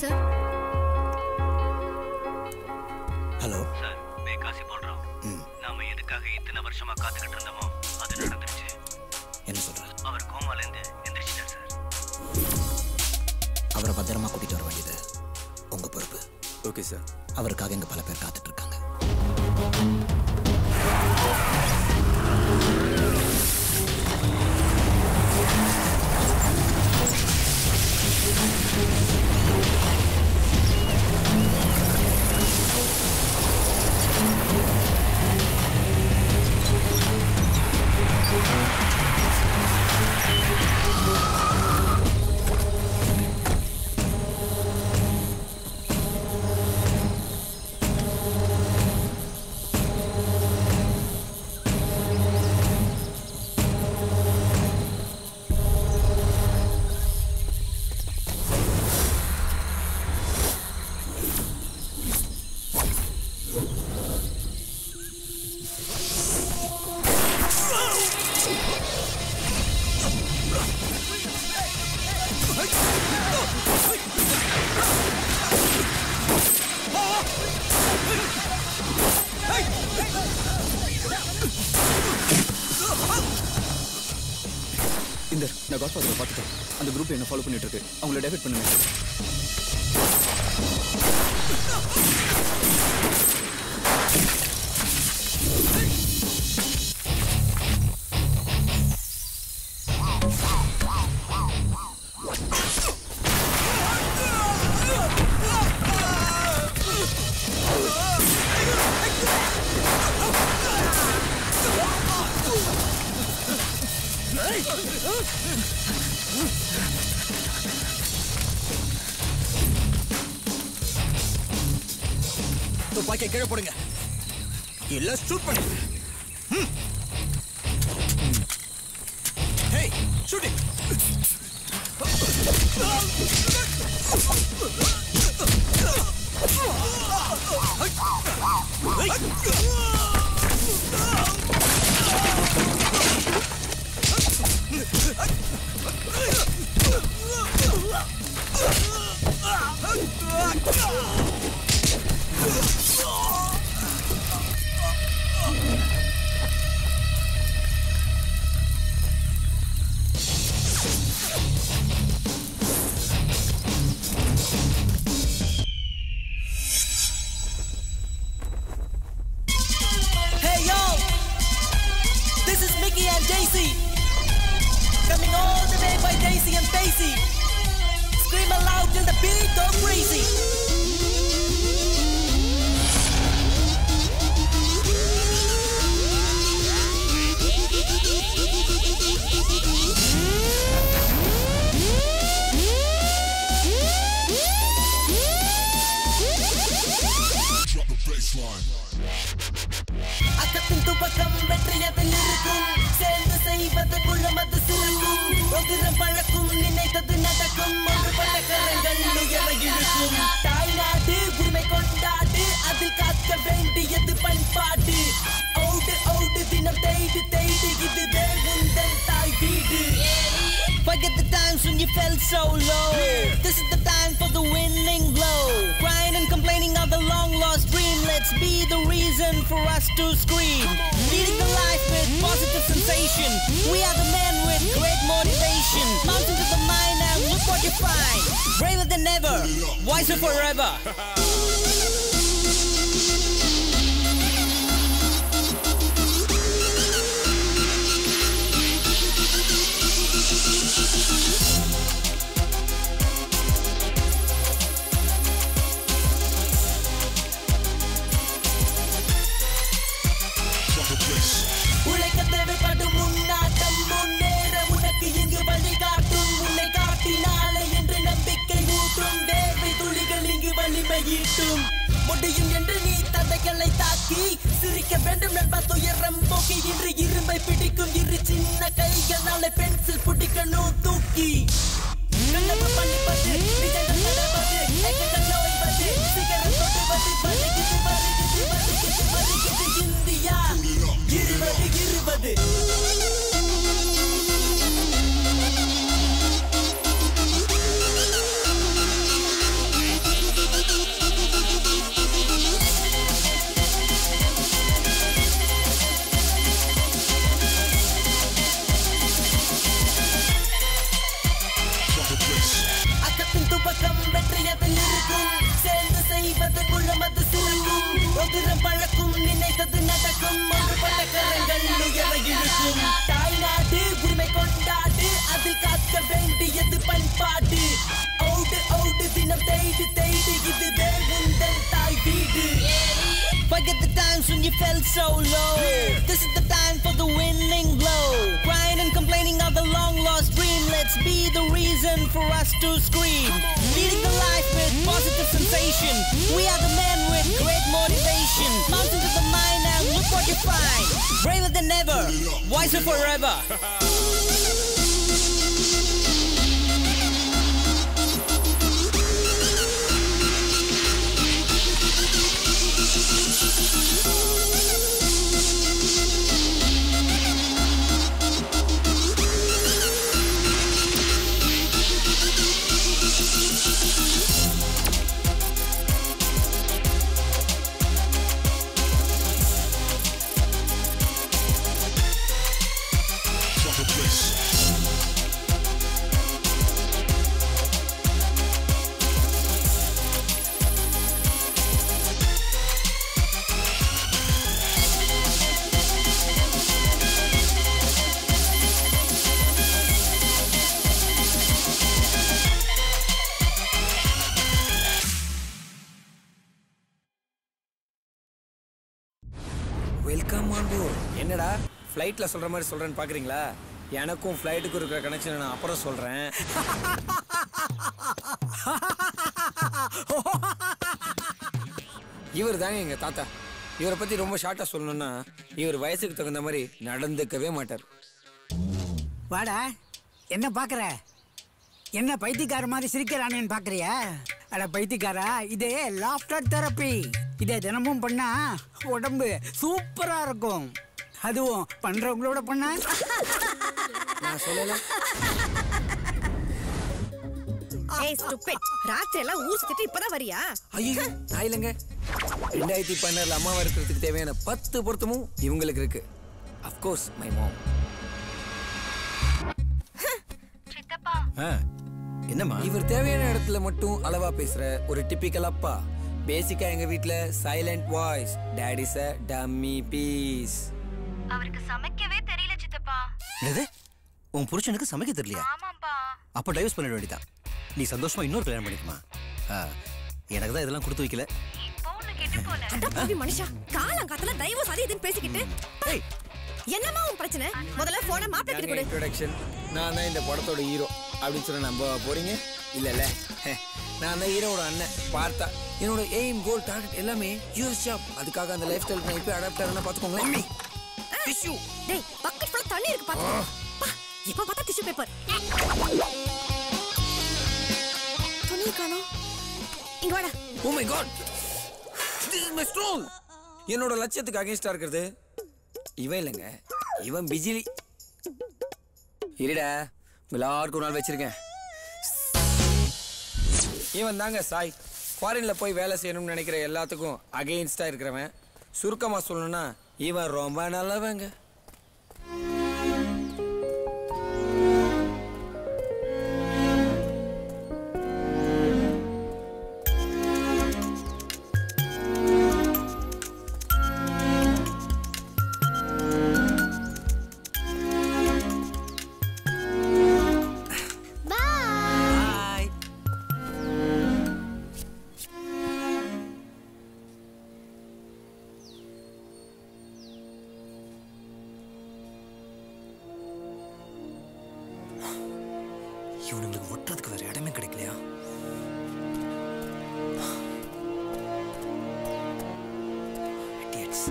Sir. Hello sir, मैं काशी बोल रहा हूँ। நாம எதுக்காக இத்தனை வருஷமா காத்துக்கிட்டு இருந்தோமோ அது நடந்துருச்சு. என்ன சொல்ற? அவர் கோமால இருந்து எந்திரிச்சிட்டார் சார். அவரை பத்திரமா கூட்டிட்டு வர வேண்டியது உங்க பொறுப்பு. Okay sir. அவருக்காக இங்க பல பேர் காத்துட்டு இருக்காங்க. நான் காஸ்பாதரை பார்த்துட்டேன். அந்த குரூப் என்ன ஃபாலோ பண்ணிட்டு இருக்கு. அவங்கள டைவர்ட் பண்ணுங்க. துப்பாக்கியை கீழே போடுங்க. இல்ல ஷூட் பண்ணு. Hey, shooting. Forget the times when you felt so low. This is the time for the winning blow. Crying and complaining of the long lost dream. Let's be the reason for us to scream. Leading the life with positive sensation. We are the men with great motivation. Bounce into the mind and look what you find. Braver than ever, wiser forever. முடியும் என்று நீ தடைகளை தாக்கி சிரிக்க வேண்டும் நண்பா துயரம் போக்கி இன்று இரும்பை பிடிக்கும் இரு சின்ன கைகள் நாளை பென்சில் பிடிக்கணும் தூக்கி கண்ணப்ப பண்ணிப்பது நிஜங்கள் நடப்பது எங்கள் நோய்வது சிகரம் தொடுவது வருகிறது வருகிறது வருகிறது வருகிறது India 2020 you felt so low. This is the time for the winning blow. Crying and complaining of the long lost dream. Let's be the reason for us to scream. Leading the life with positive sensation. We are the men with great motivation. Bounce into the mind and look what you find. Braver than ever, wiser forever. Welcome on board. என்னடா ஃப்ளைட்ல சொல்ற மாதிரி சொல்றேன்னு பாக்குறீங்களா? எனக்கும் ஃப்ளைட்டுக்கு இருக்கிற connection நான் அப்புறம் சொல்றேன். இவர் தாங்க எங்க தாத்தா. இவரை பத்தி ரொம்ப ஷார்ட்டா சொல்லணும்னா இவர் வயசுக்கு தகுந்த மாதிரி நடந்துக்கவே மாட்டார். வாடா, என்ன பாக்குற? என்ன பைத்தியக்கார மாதிரி சிரிக்கிறானேன்னு பாக்குறியா? அட பைத்தியக்காரா, இதே லாஃப்டர் தெரப்பி. இதை தினமும் பண்ணா உடம்பு சூப்பரா இருக்கும். அதுவும் பண்றவங்களோட பண்ணா நான் சொல்லல. ஏய் ஸ்டூபிட், ராத்திரி எல்லாம் ஊர் சுத்திட்டு இப்பதான் வரியா? ஐயோ நான் இல்லைங்க. 2016 அம்மாவா இருக்கிறதுக்கு தேவையான 10 பொருத்தமும் இவங்களுக்கு இருக்கு. Of course my mom. என்னம்மா? இவர் தேவையான இடத்துல மட்டும் அளவா பேசுற ஒரு டிபிக்கல் அப்பா. பேசிக்கா எங்க வீட்ல silent voice. Dad is a dummy piece. அவருக்கு சமைக்கவே தெரியல சித்தப்பா. என்னது? உன் புருஷனுக்கு சமைக்க தெரியலையா? ஆமாப்பா. அப்ப டைவர்ஸ் பண்ணிட வேண்டியதான். நீ சந்தோஷமா இன்னொரு கல்யாணம் பண்ணிக்குமா? எனக்கு தான் இதெல்லாம் கொடுத்து வைக்கல. இப்போ உன்னை கெட்டு போல. அட பாவி மனுஷா, காலங்காத்துல டைவர்ஸ் அது இதுன்னு பேசிக்கிட்டு. ஏய், என்னம்மா உன் பிரச்சனை? முதல்ல போனை மாப்பிள்ளை கிட்ட கொடு. இன்ட்ரோடக்ஷன். நான் தான் இந்த படத்தோட ஹீரோ அப்படின்னு சொல்ல நம்ப போறீங்க? இல்ல நான் தான் ஹீரோட அண்ணன் பார்த்தா. என்னோட எய்ம் கோல் டார்கெட் எல்லாமே யூஎஸ் ஜாப். அதுக்காக அந்த லைஃப் ஸ்டைல் நான் இப்போ அடாப்ட் ஆகணும்னா பாத்துக்கோங்களேன். டிஷ்யூ. டேய் பக்கெட் ஃபுல்லா தண்ணி இருக்கு பாத்து. இப்போ பார்த்தா டிஷ்யூ பேப்பர். துணி காணோம். இங்க வாடா. Oh my God, this is my stroll. என்னோட லட்சியத்துக்கு அகைன்ஸ்டா இருக்கிறது இவன் இல்லைங்க, இவன் பிஜிலி. இருடா, எல்லாருக்கும் ஒரு நாள் வச்சிருக்கேன். இவன் தாங்க சாய். ஃபாரின்ல போய் வேலை செய்யணும்னு நினைக்கிற எல்லாத்துக்கும் அகைன்ஸ்டா இருக்கிறவன். சுருக்கமா சொல்லணும்னா இவன் ரொம்ப நல்லவங்க. இவனுங்களுக்கு ஒட்டுறதுக்கு வேற இடமே கிடைக்கலையா? Idiots.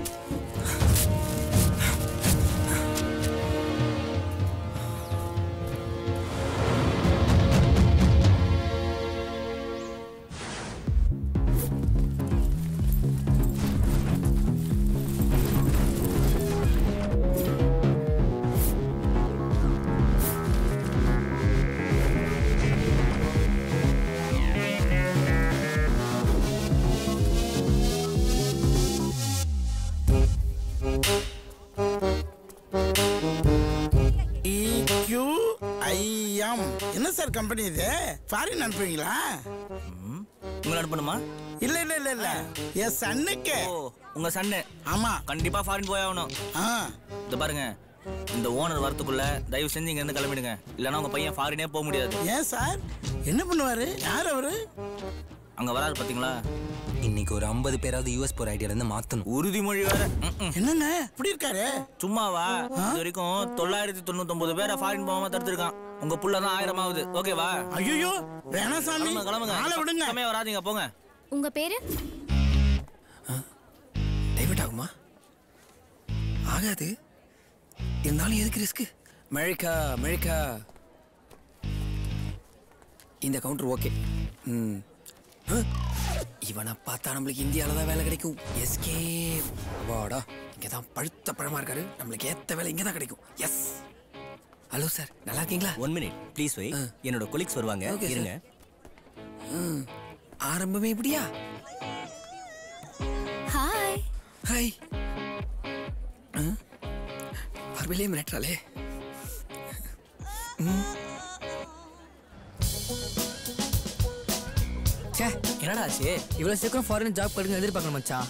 என்ன சார் கம்பெனி இது? ஃபாரின் அனுப்புவீங்களா? உங்களை அனுப்பணுமா? இல்ல இல்ல இல்ல இல்ல, என் சன்னுக்கு. உங்க சன்னு? ஆமா, கண்டிப்பா ஃபாரின் போய் ஆகணும். இந்த பாருங்க, இந்த ஓனர் வரத்துக்குள்ள தயவு செஞ்சு இங்க இருந்து கிளம்பிடுங்க. இல்லைன்னா உங்க பையன் ஃபாரினே போக முடியாது. ஏன் சார், என்ன பண்ணுவாரு? யார் அவரு? அங்க வராரு பாத்தீங்களா? இன்னைக்கு ஒரு 50 பேராவது யூஎஸ் போற ஐடியால இருந்து மாத்தணும். உறுதிமொழி வேற. என்னங்க இப்படி இருக்காரு? சும்மாவா? இது வரைக்கும் 999 பேரை ஃபாரின் போகாம தடுத்துருக்கான். உங்க புள்ள தான் 1000 ஆகுது. ஓகேவா? ஐயோ வேணா சாமி, கிளம்புங்க. ஆளை விடுங்க. சமயம் வராதீங்க, போங்க. உங்க பேரு? டைவர்ட் ஆகுமா? ஆகாது. இருந்தாலும் எதுக்கு ரிஸ்க்? America America. இந்த கவுண்டர் ஓகே. இவனை பார்த்தா நம்மளுக்கு இந்தியாவில் தான் வேலை கிடைக்கும். எஸ்கேப். வாடா, இங்கே தான் பழுத்த பழமா இருக்காரு. நம்மளுக்கு ஏற்ற வேலை இங்கே தான் கிடைக்கும். எஸ். ஹலோ சார், நல்லா இருக்கீங்களா? 1 minute ப்ளீஸ் வெயிட். என்னோட கொலீக்ஸ் வருவாங்க, இருங்க. ஆரம்பமே இப்படியா? ஹாய். ஹாய். பார்வையிலே மிரட்டாளே. என்னடா ஆச்சு? இவ்வளவு சீக்கிரம் ஃபாரின் ஜாப் கிடைக்கும் எதிர்பார்க்கணும் மச்சான்.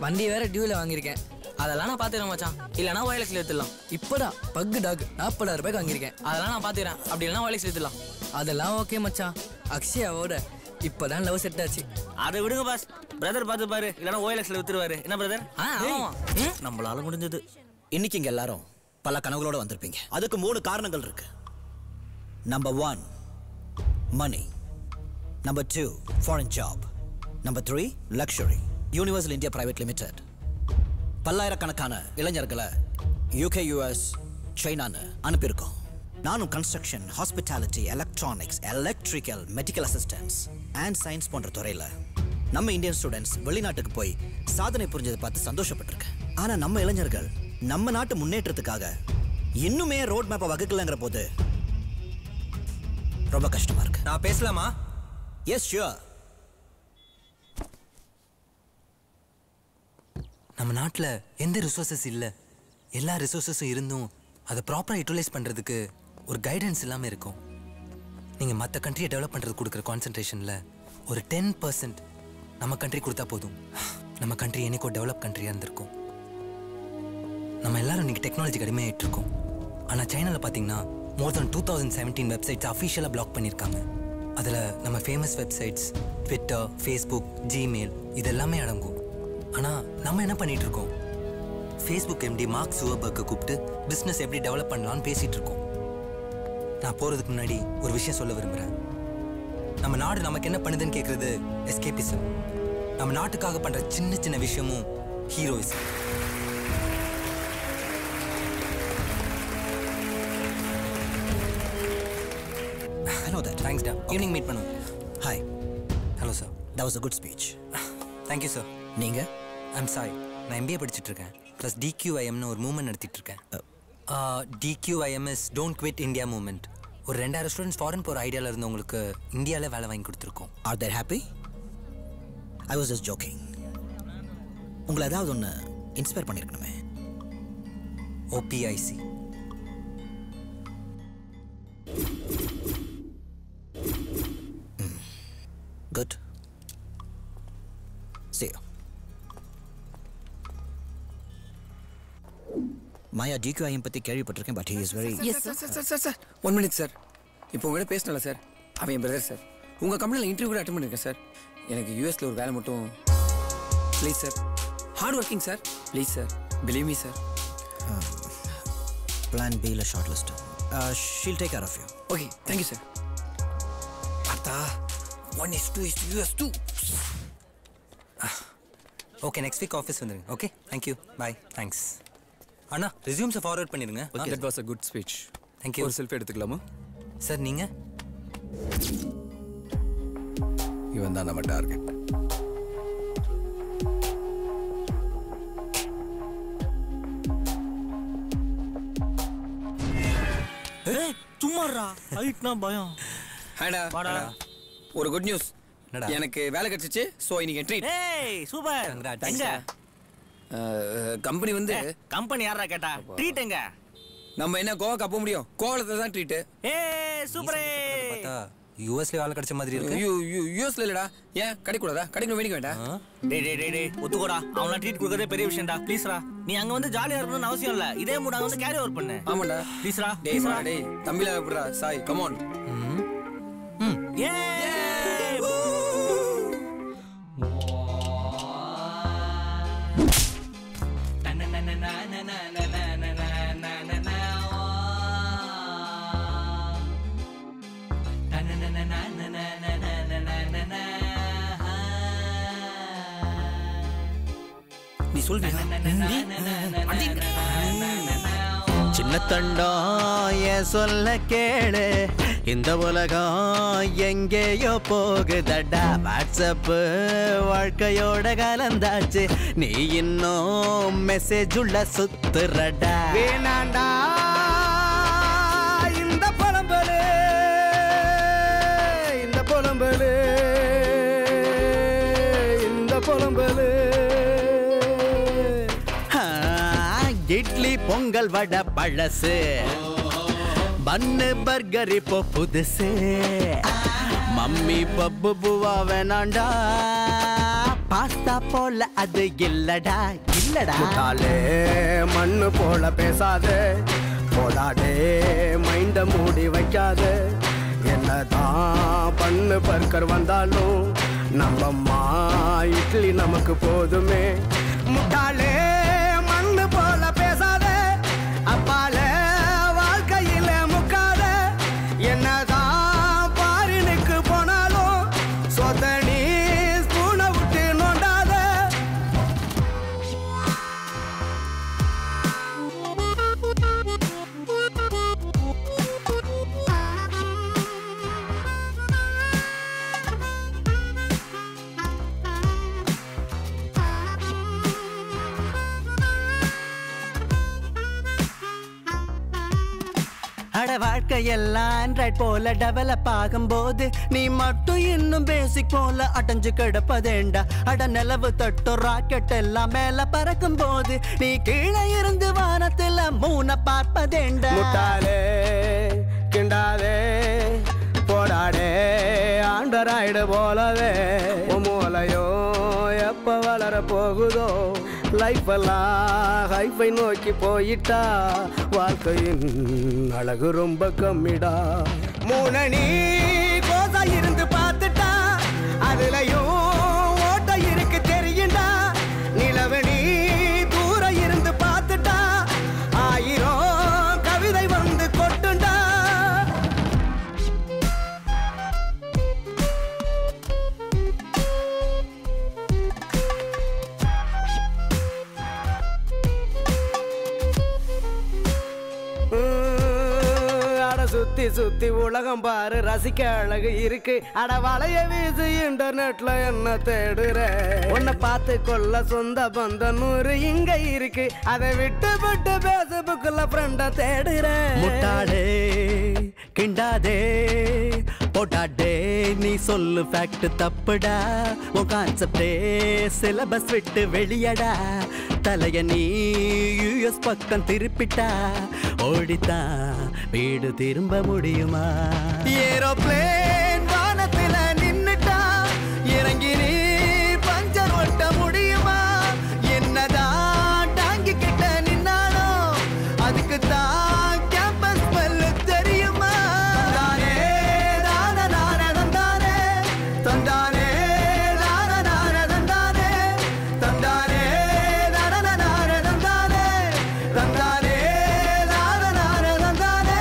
வண்டி வேற டியூல வாங்கியிருக்கேன். அதெல்லாம் நான் பாத்துக்கிறேன் மச்சான். இல்லனா OLXல எடுத்துடலாம். இப்படா பக்கு டாக் 40,000 ரூபாய்க்கு வாங்கியிருக்கேன். அதெல்லாம் நான் பாத்துக்கிறேன். அப்படி இல்லனா OLXல எடுத்துடலாம். அதெல்லாம் ஓகே மச்சான். அக்ஷயாவோட இப்பதான் லவ் செட் ஆச்சு. அதை விடுங்க பாஸ். பிரதர் பார்த்து பாரு, இல்லனா OLXல வித்துருவாரு. என்ன பிரதர்? நம்மளால முடிஞ்சது. இன்னைக்கு இங்க எல்லாரும் பல கனவுகளோட வந்திருப்பீங்க. அதுக்கு 3 காரணங்கள் இருக்கு. Number 1 money, number 2 foreign job, number 3 luxury. Universal India private limited பல்லாயிரக்கணக்கான இளைஞர்களை UK, US, சைனான்னு அனுப்பியிருக்கோம். நானும் construction, hospitality, electronics, electrical, medical assistance and science போன்ற துறையில் நம்ம இந்தியன் ஸ்டூடெண்ட்ஸ் வெளிநாட்டுக்கு போய் சாதனை புரிஞ்சதை பார்த்து சந்தோஷப்பட்டிருக்கேன். ஆனா நம்ம இளைஞர்கள் நம்ம நாட்டு முன்னேற்றத்துக்காக இன்னுமே ரோட் மேப்பை வகுக்கலங்கிற போது ரொம்ப கஷ்டமா இருக்கு. நான் பேசலாமா? Yes sure. நம்ம நாட்டில் எந்த ரிசோர்ஸஸ் இல்லை. எல்லா ரிசோர்ஸஸும் இருந்தும் அதை ப்ராப்பராக யூட்டிலைஸ் பண்ணுறதுக்கு ஒரு கைடன்ஸ் இல்லாமல் இருக்கும். நீங்கள் மற்ற கண்ட்ரியை டெவலப் பண்ணுறது கொடுக்குற கான்சன்ட்ரேஷனில் ஒரு 10% நம்ம கண்ட்ரி கொடுத்தா போதும். நம்ம கண்ட்ரி என்னைக்கோ டெவலப் கண்ட்ரியாக இருந்திருக்கும். நம்ம எல்லாரும் இன்றைக்கி டெக்னாலஜிக்கு அடிமையாகிட்டு இருக்கோம். ஆனால் சைனாவில் பார்த்தீங்கன்னா more than 2017 வெப்சைட்ஸ் அஃபிஷியலாக பிளாக் பண்ணியிருக்காங்க. அதில் நம்ம famous websites, Twitter, Facebook, Gmail இது எல்லாமே அடங்கும். ஆனால் நம்ம என்ன பண்ணிட்டு இருக்கோம்? ஃபேஸ்புக் MD மார்க் ஜுக்கர்பர்க்கை கூப்பிட்டு பிஸ்னஸ் எப்படி டெவலப் பண்ணலான்னு பேசிகிட்டு இருக்கோம். நான் போகிறதுக்கு முன்னாடி ஒரு விஷயம் சொல்ல விரும்புகிறேன். நம்ம நாடு நமக்கு என்ன பண்ணுதுன்னு கேட்குறது எஸ்கேபிசம். நம்ம நாட்டுக்காக பண்ணுற சின்ன சின்ன விஷயமும் heroism. I know that. Thanks, Da. Evening meet பண்ணுவோம். Hi. Hello, sir. That was a good speech. Thank you, sir. நீங்க? I'm Sai. நான் MBA படிச்சுட்டு இருக்கேன். ப்ளஸ் DQIMனு ஒரு மூவ்மெண்ட் நடத்திட்டு இருக்கேன். DQIM is Don't Quit India Movement. ஒரு 2000 ஸ்டூடெண்ட்ஸ் ஃபாரின் போகிற ஐடியாவில் இருந்தவங்களுக்கு இந்தியாவில் வேலை வாங்கி கொடுத்துருக்கோம். Are they happy? I was just joking. உங்களை ஏதாவது ஒன்று இன்ஸ்பயர் பண்ணியிருக்கணுமே. OPIC. Good. See you. Maya DQIM பற்றி கேள்விப்பட்டிருக்கேன். But he is very... Yes, sir. 1 minute, sir. இப்போ உங்கள்கிட்ட பேசினல சார், அவன் என் பிரதர் சார். உங்கள் கம்பெனியில் இன்டர்வியூ கூட அட்டன் பண்ணியிருக்கேன் சார். எனக்கு யூஎஸில் ஒரு வேலை மட்டும் please sir. Hard working sir. Please sir, believe me sir. Plan Bல shortlist. She'll take care of you. Okay, thank you sir. பார்த்தா 1:2 US 2. Okay, next week office வந்துடுங்க. Okay, thank you, bye, thanks. அண்ணா, ரெஸ்யூம்ஸை ஃபார்வர்ட் பண்ணிடுங்க. Okay, that was a good speech. Thank you. ஒரு selfie எடுத்துக்கலாமா? Sir, நீங்கள்? இவன் தான் நம்ம டார்கெட். சும்மாறா, ஹைட்னா பயம். ஹேடா, வாடா. ஒரு குட் நியூஸ். என்னடா? எனக்கு வேலை கிடைச்சிச்சு. ஸோ இன்னைக்கு ட்ரீட். ஏய் சூப்பர். எங்க கம்பெனி வந்து கம்பெனி யாரா கேட்டா? ட்ரீட் எங்க? நம்ம என்ன கோவாக்கு போக முடியும்? கோவலத்துல தான் ட்ரீட். ஏய் சூப்பரே. பார்த்தா யூஎஸ்ல வேலை கிடைச்ச மாதிரி இருக்கு. யூஎஸ்ல இல்லடா. ஏன் கிடைக்கூடாதா? கிடைக்கணும், வேண்டிக்க வேண்டாம். டேய் ஒத்துக்கோடா. அவனா ட்ரீட் கொடுக்கறதே பெரிய விஷயம்டா. ப்ளீஸ்ரா, நீ அங்க வந்து ஜாலியா இருக்கணும்னு அவசியம் இல்ல. இதே மூட அங்க வந்து கேரி ஓவர் பண்ணு. ஆமாடா, ப்ளீஸ்ரா. டேய் தமிழ்ல எப்படிடா? Sai, come on. சொல்வியா? சின்ன தண்டம் என் சொல்ல கேளு, இந்த உலகம் எங்கேயோ போகுதடா. வாட்ஸ்அப் வாழ்க்கையோட கலந்தாச்சு, நீ இன்னும் மெசேஜ் உள்ள சுத்துறடா. வேணாண்டா இந்த புலம்பலு, இந்த புலம்பலு, இந்த புலம்பலு. இட்லி பொங்கல் வடை பழசு, பன்னு பர்கர் இப்போ புதுசு. மம்மி பப்பு பூவா வேணாண்டா, பாஸ்தா போல அது இல்லடா இல்லடா. முட்டாளே மண்ணு போல பேசாதே, போடாடே மைண்ட மூடி வைக்காத. என்னதான் பண்ணு பர்கர் வந்தாலும் நம்மம்மா இட்லி நமக்கு போதுமே. முட்டாளே மண்ணு போல பேசாத, அப்பால வாழ்க்கையில முக்காத. என்னதான் பாரினுக்கு போனாலும் சொதனி ஸ்பூனை விட்டு நோண்டாத. அட வாழ்க்கையெல்லாம் ஆண்ட்ராய்ட் போல டெவலப் ஆகும்போது நீ மட்டும் இன்னும் பேசிக் போல அடைஞ்சு கிடப்பதேண்டா. அட நிலவு தட்டும் ராக்கெட் எல்லாம் மேல பறக்கும் போது நீ கீழே இருந்து வானத்துல மூண பார்ப்பதேண்டா. முட்டாளே கிண்டாதே, போடாடே ஆண்டராய்டு போலவே. மூளையோ எப்ப வளர போகுதோ, லைஃப் எல்லாம் ஹைஃபை நோக்கி போயிட்டா. வாழ்க்கையின் அழகு ரொம்ப கம்மிடா. மூணனி கோசா இருந்து பார்த்துட்டா, அதுலயும் ஓட்ட இருக்கு தெரியுண்டா. நிலவனி தூர இருந்து பார்த்துட்டா, 1000 கவிதை வந்து கொட்டுண்டா. சுத்தி சுத்தி உலகம் பாரு, ரசிக்க அழகு இருக்கு. அட வளைய வீசு இன்டர்நெட்ல என்ன தேடுற? உன்னை பார்த்து கொள்ள சொந்த பந்தம் 100 இங்க இருக்கு. அதை விட்டு விட்டு பேஸ்புக்ல ஃப்ரெண்ட தேடுற. முட்டாளே கிண்டாதே, போட்டாடே நீ சொல்லு ஃபேக்ட் தப்புடா. உன் கான்செப்டே சிலபஸ் விட்டு வெளியடா. தலைய நீ யூஎஸ் பக்கம் திருப்பிட்டா, ஓடித்தான் வீடு திரும்ப முடியுமா? ஏரோப்ளேன் வானத்துல நின்னுட்டா, இறங்கி நீ பஞ்சர் ஒட்ட முடியுமா? என்னதான் டாங்கி கிட்ட நின்னாலும் அதுக்கு தான் கேம்பஸ் ஸ்மெல் தெரியுமா? தானே தான நானே தந்தானே, தந்தானே தான நானே தந்தானே, தந்தானே தான நானே தந்தானே, தந்தானே தான நானே தந்தானே.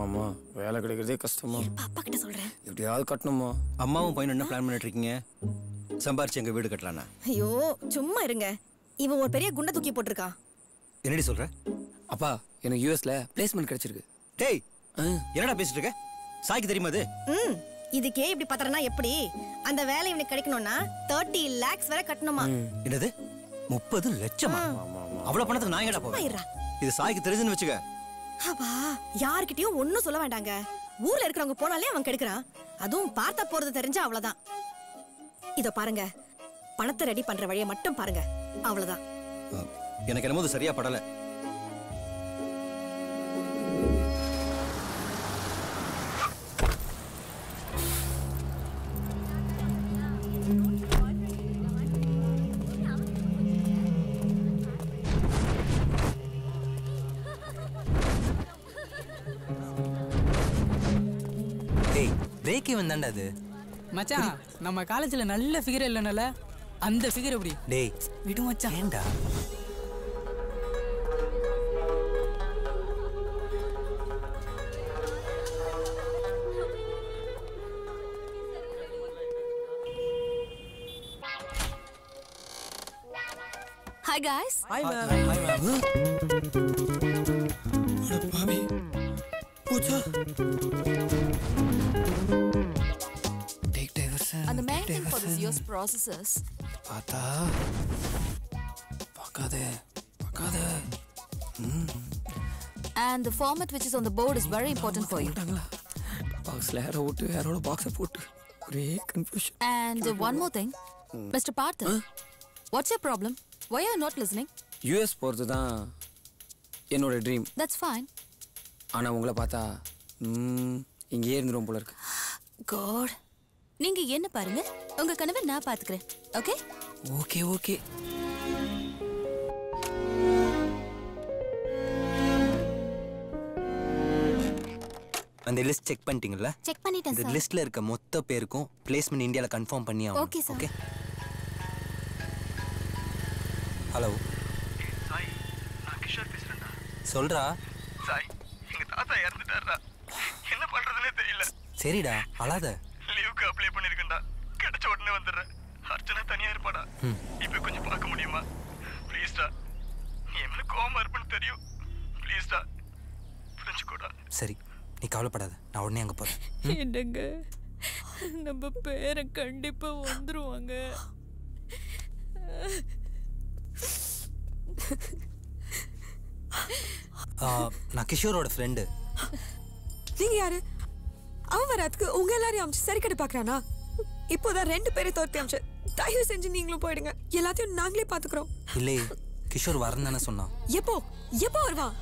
அம்மா வேலை கிடைக்கிறதே கஷ்டமா. அப்பா கிட்ட சொல்றேன். எப்படியாவது கட்டணுமா? அம்மாவும் பையனும் என்ன பிளான் பண்ணிட்டு இருக்கீங்க? சம்பாரிச்சு எங்க வீடு கட்டலானா? ஐயோ சும்மா இருங்க. இவன் ஒரு பெரிய குண்டை தூக்கி போட்டிருக்கான். என்னடி சொல்ற? அப்பா எனக்கு யூஎஸ்ல பிளேஸ்மெண்ட் கிடைச்சிருக்கு. டேய் என்னடா பேசிட்டு இருக்க? சாய்க்கு தெரியுமா அது? இதுக்கே இப்படி பத்தறனா எப்படி? அந்த வேலை இவனுக்கு கிடைக்கணும்னா 30 lakhs வரை கட்டணுமா? என்னது 30 லட்சமா? அவ்வளவு பணத்துக்கு நான் எங்கடா போவேன்? இது சாய்க்கு தெரிஞ்சுன்னு வச்சுக்க. அப்பா யார்கிட்டயும் ஒண்ணும் சொல்ல வேண்டாங்க. ஊர்ல இருக்கிறவங்க போனாலே அவன் கெடுக்கிறான். அதுவும் பார்த்தா போறது தெரிஞ்சா அவ்வளவுதான். இதோ பாருங்க, பணத்தை ரெடி பண்ற வழியை மட்டும் பாருங்க, அவ்வளவுதான். எனக்கு என்னமோ சரியா படல. பிரேக் இவன் தான்டா அது. மச்சான் நம்ம காலேஜ்ல நல்ல ஃபிகர் இல்லைனால அந்த ஃபிகர் எப்படி டேய் விடு மச்சான் ஏண்டா Hi guys. Hi ma'am. Hi ma'am. Mami. Pucha. Take diversion. And the main thing for this year's processes. Pata. Pakade. And the format which is on the board is very important for you. Boxல யாரோ ஓட்டு யாரோட பாக்ஸை போட்டு ஒரே confusion. And one more thing. Mr. Partha. What's your problem? Why are you not listening? US போறது தான் என்னோட dream. That's fine. ஆனா உங்களை பார்த்தா இங்கே இருந்துரும் போல இருக்கு. God. நீங்க என்ன பாருங்க. உங்க கனவை நான் பாத்துக்கிறேன். ஓகே? ஓகே. அந்த லிஸ்ட் செக் பண்ணிட்டீங்களா? செக் பண்ணிட்டேன் இந்த சார். லிஸ்ட்ல இருக்க மொத்த பேருக்கும் பிளேஸ்மென்ட் இந்தியால கன்ஃபார்ம் பண்ணி ஆகணும். Okay sir. Okay. Hello Sai, நான் கிஷோர் பேசுறேன்டா. சொல்றா. சாய், எங்க தாத்தா இறந்துட்டாருடா. என்ன பண்றதுனே தெரியல. சரிடா, அழாத. லீவுக்கு அப்ளை பண்ணிருக்கேன்டா. கிடைச்ச உடனே வந்துடுறேன். அர்ச்சனா தனியா இருப்பாடா. இப்போ கொஞ்சம் பார்க்க முடியுமா? ப்ளீஸ்டா. நீ என்ன கோவமா இருப்பேன்னு தெரியும். ப்ளீஸ்டா. புரிஞ்சுக்கோடா. சரி, நீ கவலைப்படாத. நான் உடனே அங்க போறேன். என்னங்க, நம்ம பேரன் கண்டிப்பா வந்துருவாங்க. நான் கிஷோரோட ஃப்ரெண்டு. நீங்க யாரு? அவன் வராதுக்கு உங்க எல்லாரையும் அமிச்சு சரி கட்டு பாக்குறானா? இப்போதான் 2 பேரை தோர்த்தி அமிச்சு. தயவு செஞ்சு நீங்களும் போயிடுங்க. எல்லாத்தையும் நாங்களே பாத்துக்கிறோம். இல்லையே, கிஷோர் வரேன்னு தானே சொன்னான். எப்போ வருவான்?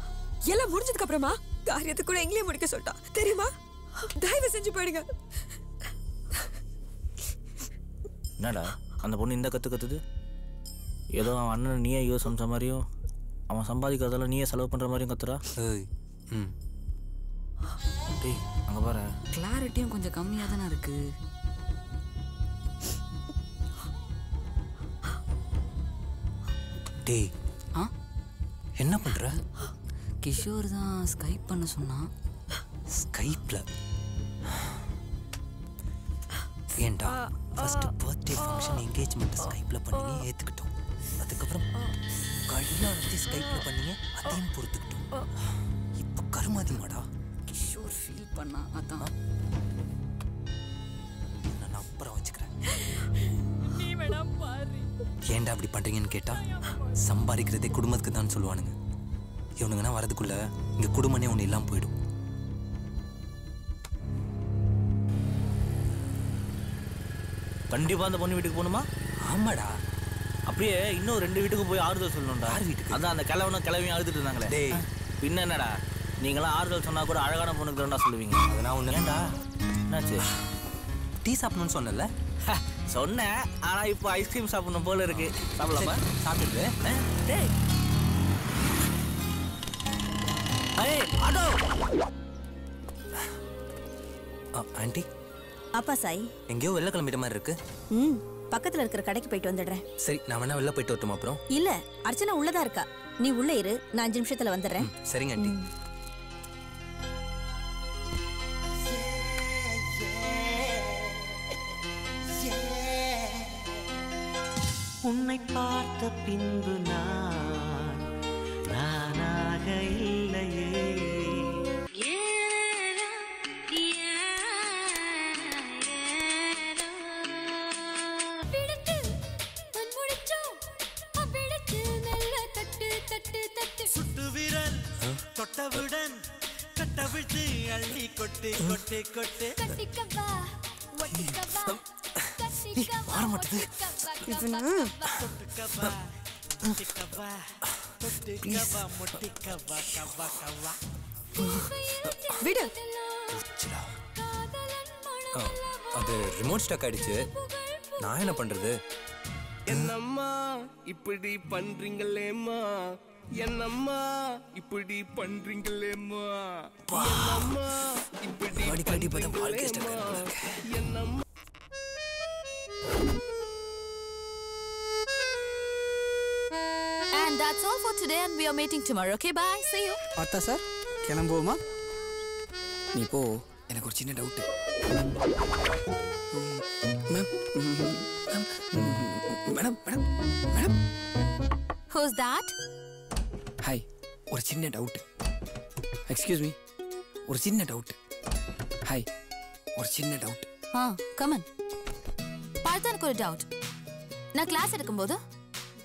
எல்லாம் முடிஞ்சதுக்கு அப்புறமா காரியத்தை கூட எங்களையே முடிக்க சொல்லிட்டான் தெரியுமா? தயவு செஞ்சு போயிடுங்க. என்னடா அந்த பொண்ணு இந்த கத்துது? ஏதோ அவன் அண்ணன் நீயே யூஸ் சமைச்ச மாதிரியும் அவன் சம்பாதிக்கிறதெல்லாம் நீயே செலவு பண்ற மாதிரியும் கத்துறா. டேய் அங்க பாரு, கிளாரிட்டியும் கொஞ்சம் கம்மியா தானே இருக்கு. டேய் என்ன பண்ற? கிஷோர் தான் ஸ்கைப் பண்ண சொன்னான். ஸ்கைப்ல ஏண்டா ஃபர்ஸ்ட் பர்த்டே ஃபங்க்ஷன் என்கேஜ்மெண்ட் ஸ்கைப்ல பண்ணி ஏத்துக்கிட்டோம். அதுக்கப்புறம் கல்யாணத்தை ஸ்கைப்ல பண்ணி அதையும் பொறுத்துக்கிட்டோம். இப்போ கருமாதிமாடா. கிஷோர் ஃபீல் பண்ணா அதான். நான் அப்புறம் வச்சுக்கிறேன். நீ வேணா பாரு. ஏன்டா அப்படி பண்றீங்கன்னு கேட்டா சம்பாதிக்கிறதே குடும்பத்துக்கு தான் சொல்லுவானுங்க. இவனுங்கன்னா வரதுக்குள்ள இங்க குடும்பமே ஒண்ணு இல்லாம போயிடும். கண்டிப்பா அந்த பொண்ணு வீட்டுக்கு போகணுமா? ஆமாடா. அப்படியே இன்னும் 2 வீட்டுக்கு போய் ஆறுதல் சொல்லணும்டா. யார் வீட்டுக்கு? அதான் அந்த கிழவியும் அழுதுட்டு இருந்தாங்களே. டேய் பின்ன என்னடா, நீங்களாம் ஆறுதல் சொன்னா கூட அழகான பொண்ணுக்கு தான்டா சொல்லுவீங்க. அதெல்லாம் ஒண்ணு. ஏன்டா என்னாச்சு? டீ சாப்பிடணும்னு சொன்னல? சொன்னேன், ஆனா இப்போ ஐஸ்கிரீம் சாப்பிடணும் போல இருக்கு. சாப்பிடலாமா? சாப்பிட்டுட்டு டேய் ஆட்டோ. ஆண்டி. அப்பா சாய், எங்கேயோ வெளில கிளம்பிட்ட மாதிரி இருக்கு. பக்கத்துல இருக்கிற கடைக்கு போயிட்டு வந்துடுறேன். சரி, நான் வேணா வெளில போயிட்டு வரட்டுமா? அப்புறம் இல்ல, அர்ச்சனா உள்ளதா இருக்கா. நீ உள்ள இரு, நான் 5 நிமிஷத்துல வந்துடுறேன். சரிங்க ஆண்டி. உன்னை பார்த்த பின்பு நானாக இல்லையே. சுட்டு விரல் தொட்டவுடன் கட்டவிழ்த்து அள்ளி கொட்டு கொட்டு கொட்டு. மாற மாட்டேது. விடு. அது ரிமோட் ஸ்டக் ஆயிடுச்சு. நான் என்ன பண்றது? என்னம்மா இப்படி பண்றீங்களேம்மா, என்னம்மா இப்படி பண்றீங்களேம்மா, என்னம்மா இப்படி அடிக்கடி பார்த்தா வாழ்க்கை ஸ்டக் என்னம்மா. And that's all for today and we are meeting tomorrow. Okay, bye. See you. பார்த்தா சார் கிளம்புவோமா? நீ போ, எனக்கு ஒரு சின்ன doubt. Madam madam madam. Who's that? Hi, ஒரு சின்ன டவுட். எக்ஸ்கியூஸ் மீ, ஒரு சின்ன டவுட். ஹாய், ஒரு சின்ன டவுட். Come on. பார்த்தா எனக்கு ஒரு டவுட். நான் கிளாஸ் எடுக்கும்போது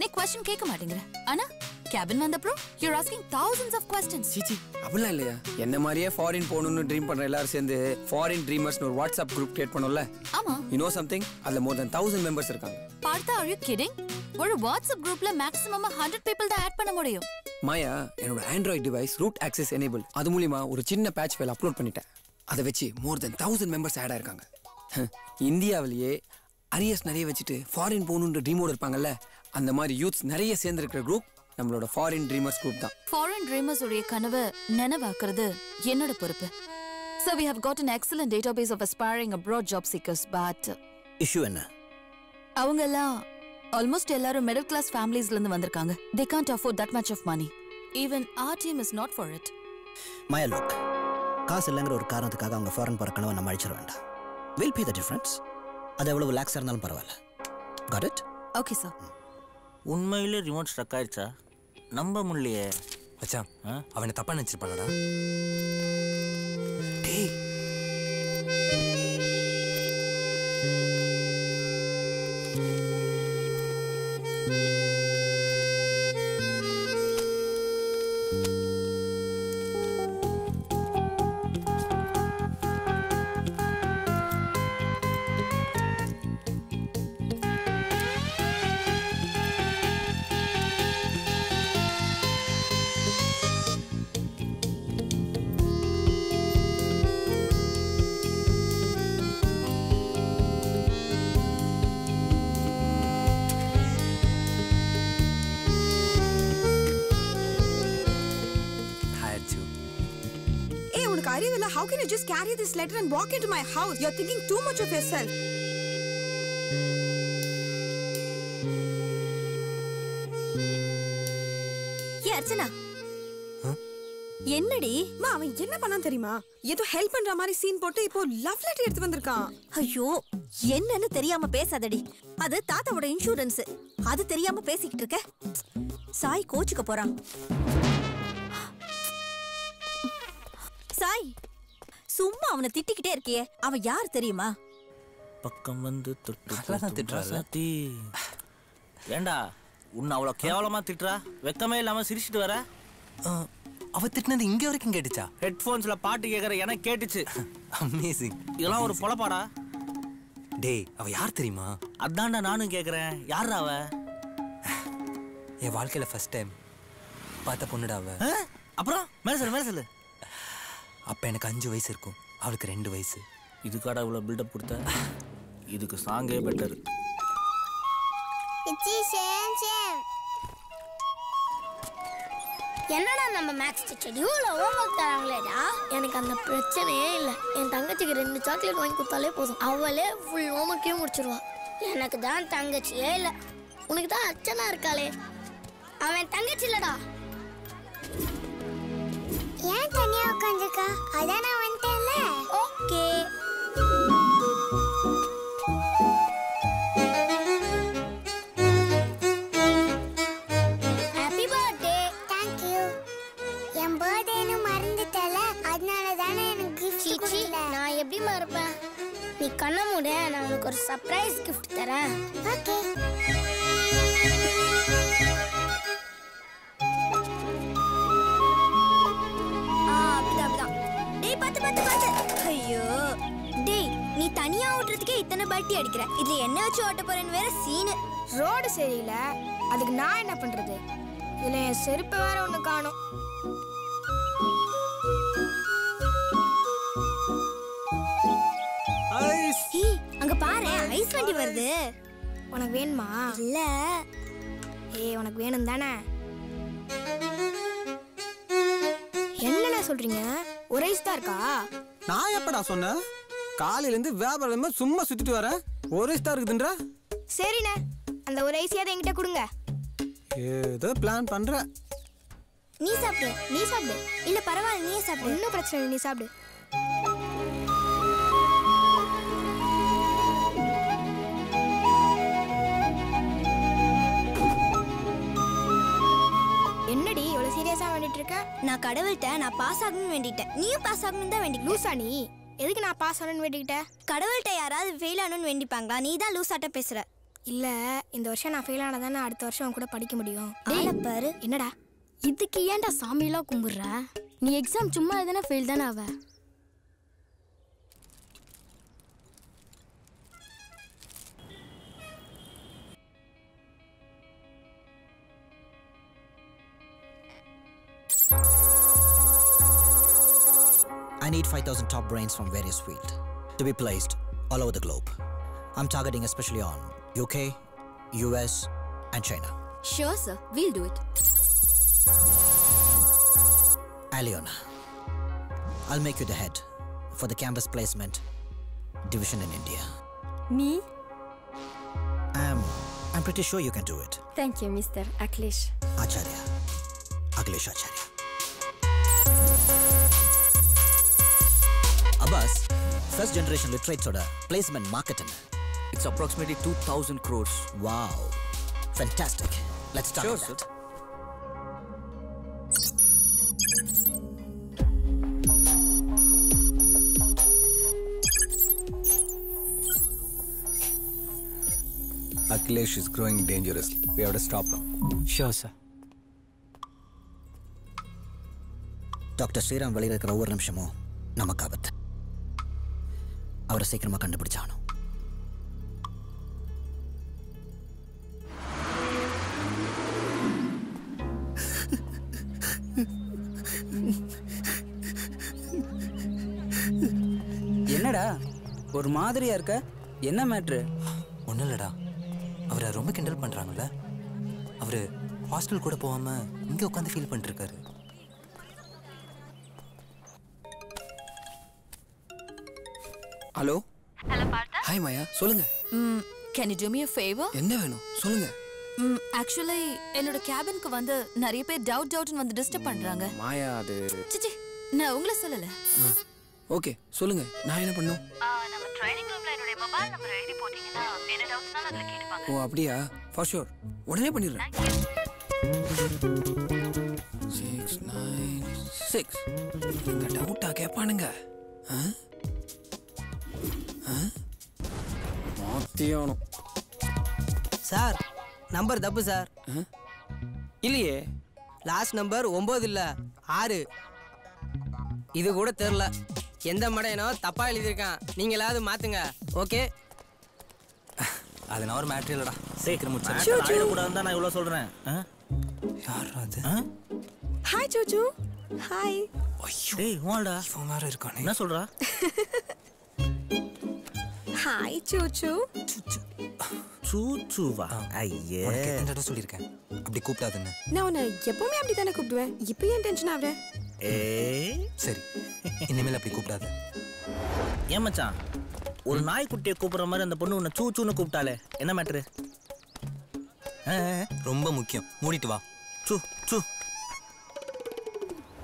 நீ क्वेश्चन கேட்க மாட்டேங்கற. ஆனா கேபின் வந்தப்புறம் you're asking thousands of questions. சீச்சி, அப்படிலாம் இல்லையா? என்ன மாதிரியே ஃபாரின் போகணும்னு ட்ரீம் பண்ற எல்லாரும் சேர்ந்து ஃபாரின் ட்ரீமர்ஸ்னு ஒரு வாட்ஸ்அப் குரூப் கிரியேட் பண்ணோம்ல? ஆமா. You know something? அதுல more than 1000 மெம்பர்ஸ் இருக்காங்க. பார்த்தா are you kidding? ஒரு வாட்ஸ்அப் குரூப்ல மேக்ஸिमम 100 people தான் ஆட் பண்ண முடியும். மாயா, என்னோட Android device root access enable. அது மூலமா ஒரு சின்ன பேட்ச் ஃபைல் அப்லோட் பண்ணிட்டேன். அதை வச்சு more than 1000 மெம்பர்ஸ் ஆட் ஆயிருக்காங்க. இந்தியாவிலேயே அரியர்ஸ் நிறைய வச்சுட்டு ஃபாரின் போகணுன்ற ட்ரீமோட இருப்பாங்கல்ல, அந்த மாதிரி யூத்ஸ் நிறைய சேர்ந்து இருக்கிற குரூப் நம்மளோட ஃபாரின் ட்ரீமர்ஸ் குரூப் தான். ஃபாரின் ட்ரீமர்ஸ் உடைய கனவை நினைவாக்குறது என்னோட பொறுப்பு. So we have got an excellent database of aspiring abroad job seekers, but issue என்ன? அவங்க எல்லாம் ஆல்மோஸ்ட் எல்லாரும் மிடில் கிளாஸ் ஃபேமிலிஸ்ல இருந்து வந்திருக்காங்க. They can't afford that much of money. Even our team is not for it. Maya, look, காசு இல்லைங்கிற ஒரு காரணத்துக்காக அவங்க ஃபாரின் போகிற கனவை நம்ம அழிச்சிட வேண்டாம். We'll pay the difference. அது எவ்வளவு லாக்ஸாக இருந்தாலும் பரவாயில்ல. Got it? Okay, sir. உண்மையிலே ரிமோட் ஸ்ட்ரக் ஆயிடுச்சா? நம்ப முடியலையே. மச்சான், அவனை தப்பா நினைச்சிருப்பானடா. டேய், How can you just carry this letter and walk into my house? You're thinking too much of yourself. ஏ அர்ச்சனா, என்னடி? அவன் என்ன பண்ணான் தெரியுமா? ஏதோ ஹெல்ப் பண்ற மாதிரி சீன் போட்டு இப்போ லவ் லெட்டர் எடுத்து வந்திருக்கான். ஐயோ, என்னன்னு தெரியாம பேசாதடி. அது தாத்தாவோட இன்சூரன்ஸ். அது தெரியாம பேசிக்கிட்டு இருக்க. சாய் கோச்சுக்க போறான். சாய், சும்மா அவனை திட்டிக்கிட்டே இருக்கியே. அவன் யார் தெரியுமா? பக்கம் வந்து தொட்டு. ஏண்டா, உன்னை அவ்வளோ கேவலமா திட்டுறா? வெக்கமே இல்லாம சிரிச்சிட்டு வர. அவ திட்டினது இங்க வரைக்கும் கேட்டுச்சா? ஹெட்ஃபோன்ஸ்ல பாட்டு கேட்கற எனக்கு கேட்டுச்சு. அமேசிங். இதெல்லாம் ஒரு பொழப்பாடா? டேய், அவ யார் தெரியுமா? அதான்டா நானும் கேட்குறேன். யாரா அவ? என் வாழ்க்கையில ஃபர்ஸ்ட் டைம் பார்த்த பொண்ணுடா அவ. அப்புறம் மேல சொல்லு. அப்ப எனக்கு 5 வயசு இருக்கும், அவளுக்கு 2 வயசு. இதுக்காடா இவ்வளோ பில்டப் கொடுத்த? இதுக்கு சாங்கே பெட்டர். என்னடா நம்ம மேக்ஸ் டீச்சர் இவ்வளோ ஹோம்ஒர்க் தராங்களேடா. எனக்கு அந்த பிரச்சனையே இல்லை. என் தங்கச்சிக்கு 2 சாக்லேட் வாங்கி கொடுத்தாலே போதும், அவளே ஃபுல் ஹோம்ஒர்க்கையும் முடிச்சிருவான். எனக்கு தான் தங்கச்சியே இல்லை. உனக்கு தான் அர்ச்சனா இருக்காளே, அவன் தங்கச்சி இல்லடா. ஏன் தனியா உட்காந்துருக்கா? அதான் நான் வந்துட்டேன்ல. Okay. Happy birthday. Thank you. என் பர்த்டேன்னு மறந்துட்டல, அதனால தானே எனக்கு கிஃப்ட் கொடுக்கல. நான் எப்படி மறப்பேன்? நீ கண்ண மூடு, நான் உனக்கு ஒரு சர்ப்ரைஸ் கிஃப்ட் தரேன். ஓகே. ஐயோ டேய், நீ தனியா ஓட்டுறதுக்கே இத்தனை பல்ட்டி அடிக்கிற. இதுல என்ன வச்சு ஓட்ட போறேன்னு வேற சீனு. ரோடு சரியில்லை, அதுக்கு நான் என்ன பண்றது? இதுல என் செருப்பு வேற ஒண்ணு காணோம். அங்க பாரு, ஐஸ் வண்டி வருது. உனக்கு வேணுமா? இல்ல. உனக்கு வேணும் தானே? என்னடா சொல்றீங்க? ஒரு ஐஸ் தான் இருக்கா? நான் எப்படா சொன்னேன்? காலையில இருந்து வியாபாரமா சும்மா சுத்திட்டு வர. ஒரு ஐஸ் தான் இருக்குதுன்றா. சரிண்ணே, அந்த ஒரு ஐஸையாவது என்கிட்ட கொடுங்க. ஏதோ பிளான் பண்ற. நீ சாப்பிடு, நீ சாப்பிடு. இல்ல பரவாயில்ல, நீயே சாப்பிடு. ஒன்றும் பிரச்சனை இல்லை, நீ சாப்பிடு. என்னடி இவ்வளவு சீரியஸா வேண்டிட்டு இருக்க? நான் கடவுள்கிட்ட நான் பாஸ் ஆகணும்னு வேண்டிட்டேன். நீயும் பாஸ் ஆகணும்னு தான் வேண்டிக்க. லூசா நீ? எதுக்கு நான் பாஸ் ஆகணும்னு வேண்டிக்கிட்ட? கடவுள்கிட்ட யாராவது ஃபெயில் ஆகணும்னு வேண்டிப்பாங்களா? நீ தான் லூசாட்ட பேசுற. இல்ல, இந்த வருஷம் நான் ஃபெயில் ஆனதானே அடுத்த வருஷம் உன் கூட படிக்க முடியும். பாரு என்னடா இதுக்கு ஏன்டா சாமியெல்லாம் கும்பிடுற? நீ எக்ஸாம் சும்மா எதுனா ஃபெயில் தானே ஆவ. I need 5,000 top brains from various fields to be placed all over the globe. I'm targeting especially on UK, US, and China. Sure, sir. We'll do it. Aliona, I'll make you the head for the campus placement division in India. Me? I'm pretty sure you can do it. Thank you, Mr. Akhilesh. Acharya. Akhilesh Acharya. Abbas, first generation literature placement marketing. It's approximately 2,000 crores. Wow. Fantastic. Let's start Sure, with that. sir. Akhilesh is growing dangerously. We have to stop him. Sure, sir. Doctor Sriram வெளியில் இருக்கிற ஒவ்வொரு நிமிஷமும் நமக்கு ஆபத்து. அவரை சீக்கிரமா கண்டுபிடிச்சாகணும். என்னடா ஒரு மாதிரியா இருக்க? என்ன மேட்ரு? ஒன்றும் இல்லைடா, அவரை ரொம்ப கிண்டல் பண்ணுறாங்கல்ல. அவர் ஹாஸ்டல் கூட போகாமல் இங்கே உட்காந்து ஃபீல் பண்ணிட்டுருக்காரு. ஹலோ. ஹலோ பார்த்தா? ஹாய் மாயா, சொல்லுங்க. Can you to me a favor? என்ன வேணும் சொல்லுங்க. ஆக்சுவலி என்னோட கேபினுக்கு வந்து நிறைய பேர் டவுட்னு வந்து டிஸ்டர்ப் பண்றாங்க. மாயா அது சிச்சி, நான் உங்களை சொல்லல. ஓகே சொல்லுங்க, நான் என்ன பண்ணும்? நம்ம ட்ரைனிங் ரூம்ல என்னோட மொபைல் நம்பர் எழுதி போட்டீங்கன்னா என்ன டவுட்ஸ்னாலும் அதுல கேட்பாங்க. ஓ அப்படியா? ஃபார் ஷூர், உடனே பண்ணிடுறேன். 696 இந்த டவுட்டா கேட்பானுங்க. மாத்தியானும் சார், நம்பர் தப்பு சார். இல்லையே, லாஸ்ட் நம்பர் 9 இல்ல 6. இது கூட தெரியல. எந்த மடையனோ தப்பா எழுதியிருக்கான். நீங்களாவது மாத்துங்க. ஓகே. அது நான் ஒரு மேட்ரு இல்லடா, சீக்கிரம் முடிச்சு. கூடாது தான் நான் இவ்வளோ சொல்கிறேன். யார் அது? ஹாய் சூச்சு. ஹாய். டேய் வாடா, இவன் வேற இருக்கானே. என்ன சொல்றா? ஹாய் சூச்சு. சூச்சுவா? ஐயே, உனக்கு எத்தனை தடவை சொல்லியிருக்கேன் அப்படி கூப்பிடாதுன்னு. நான் உன்னை எப்பவுமே அப்படி தானே கூப்பிடுவேன். இப்போ ஏன் டென்ஷன் ஆகுற? சரி, இனிமேல் அப்படி கூப்பிடாத. ஏன் மச்சான், ஒரு நாய்க்குட்டியை கூப்பிடுற மாதிரி அந்த பொண்ணு உன்னை சூச்சுன்னு கூப்பிட்டாலே என்ன மேட்ரு? ரொம்ப முக்கியம், மூடிட்டு வா. சூ சூ.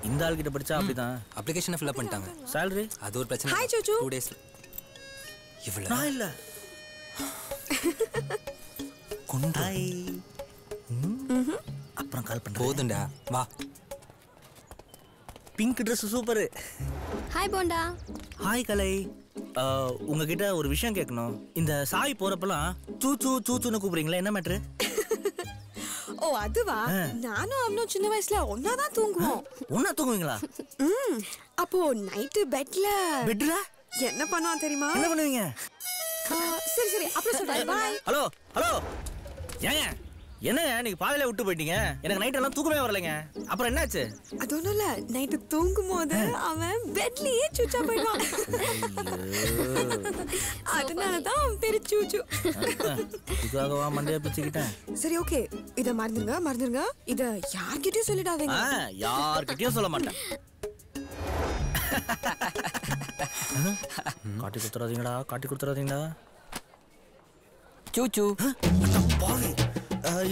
இந்த ஆள்கிட்ட படிச்சா அப்படிதான். அப்ளிகேஷனை ஃபில் பண்ணிட்டாங்க. சேலரி அது ஒரு பிரச்சனை. ஹாய் சூச்சு. 2 days. இவ்வளவு நான் இல்ல கொண்டாய். அப்புறம் கால் பண்றேன். போதுண்டா, வா. Pink dress super. Hi Bonda. Hi Kalai. உங்ககிட்ட ஒரு விஷயம் கேட்கணும். இந்த சாய் போறப்பெல்லாம் சூச்சு சூச்சுன்னு கூப்பிடுறீங்களா, என்ன மேட்ரு? ஓ அதுவா? நானும் அவனும் சின்ன வயசுல ஒன்னாதான் தூங்குவோம். ஒன்னா தூங்குவீங்களா? அப்போ நைட்டு பெட்ல என்ன பண்ணுவான் தெரியுமா? என்ன பண்ணுவீங்க? சரி சரி, அப்புறம் சொல்றேன். பை. ஹலோ ஹலோ, ஏங்க என்னங்க நீங்க பாதியில விட்டு போயிட்டீங்க? எனக்கு நைட் எல்லாம் தூக்கமே வரலைங்க. அப்புறம் என்னாச்சு? அது ஒண்ணும் இல்ல, நைட்டு தூங்கும் போது அவன் பெட்லயே சுச்சா போயிடுவான். அதனாலதான் அவன் பேரு சூச்சு. இதுக்காகவா மண்டைய பிச்சுக்கிட்டேன். சரி ஓகே, இத மறந்துருங்க. இத யார்கிட்டயும் சொல்லிடாதீங்க. யார்கிட்டயும் சொல்ல மாட்டேன். காட்டி கொடுத்துறாதீங்கடா. சூச்சு. பாவி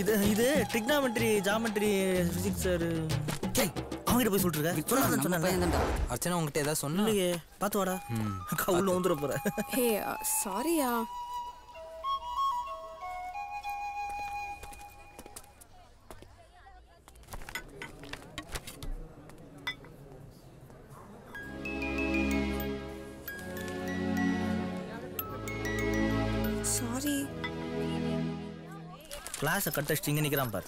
இது ட்ரிக்னாமெட்ரி ஜாமெட்ரி பிசிக்ஸ் சார். அவங்ககிட்ட போய் சொல்லிட்டு சொன்னேன். அர்ச்சனா உங்ககிட்ட ஏதாவது சொன்னா? இல்லையே, பார்த்து வாடா. உள்ள வந்துட போற. ஹே சாரியா. சாரி. கிளாஸை கட் அடிச்சுட்டு இங்கே நிற்கிறான் பாரு.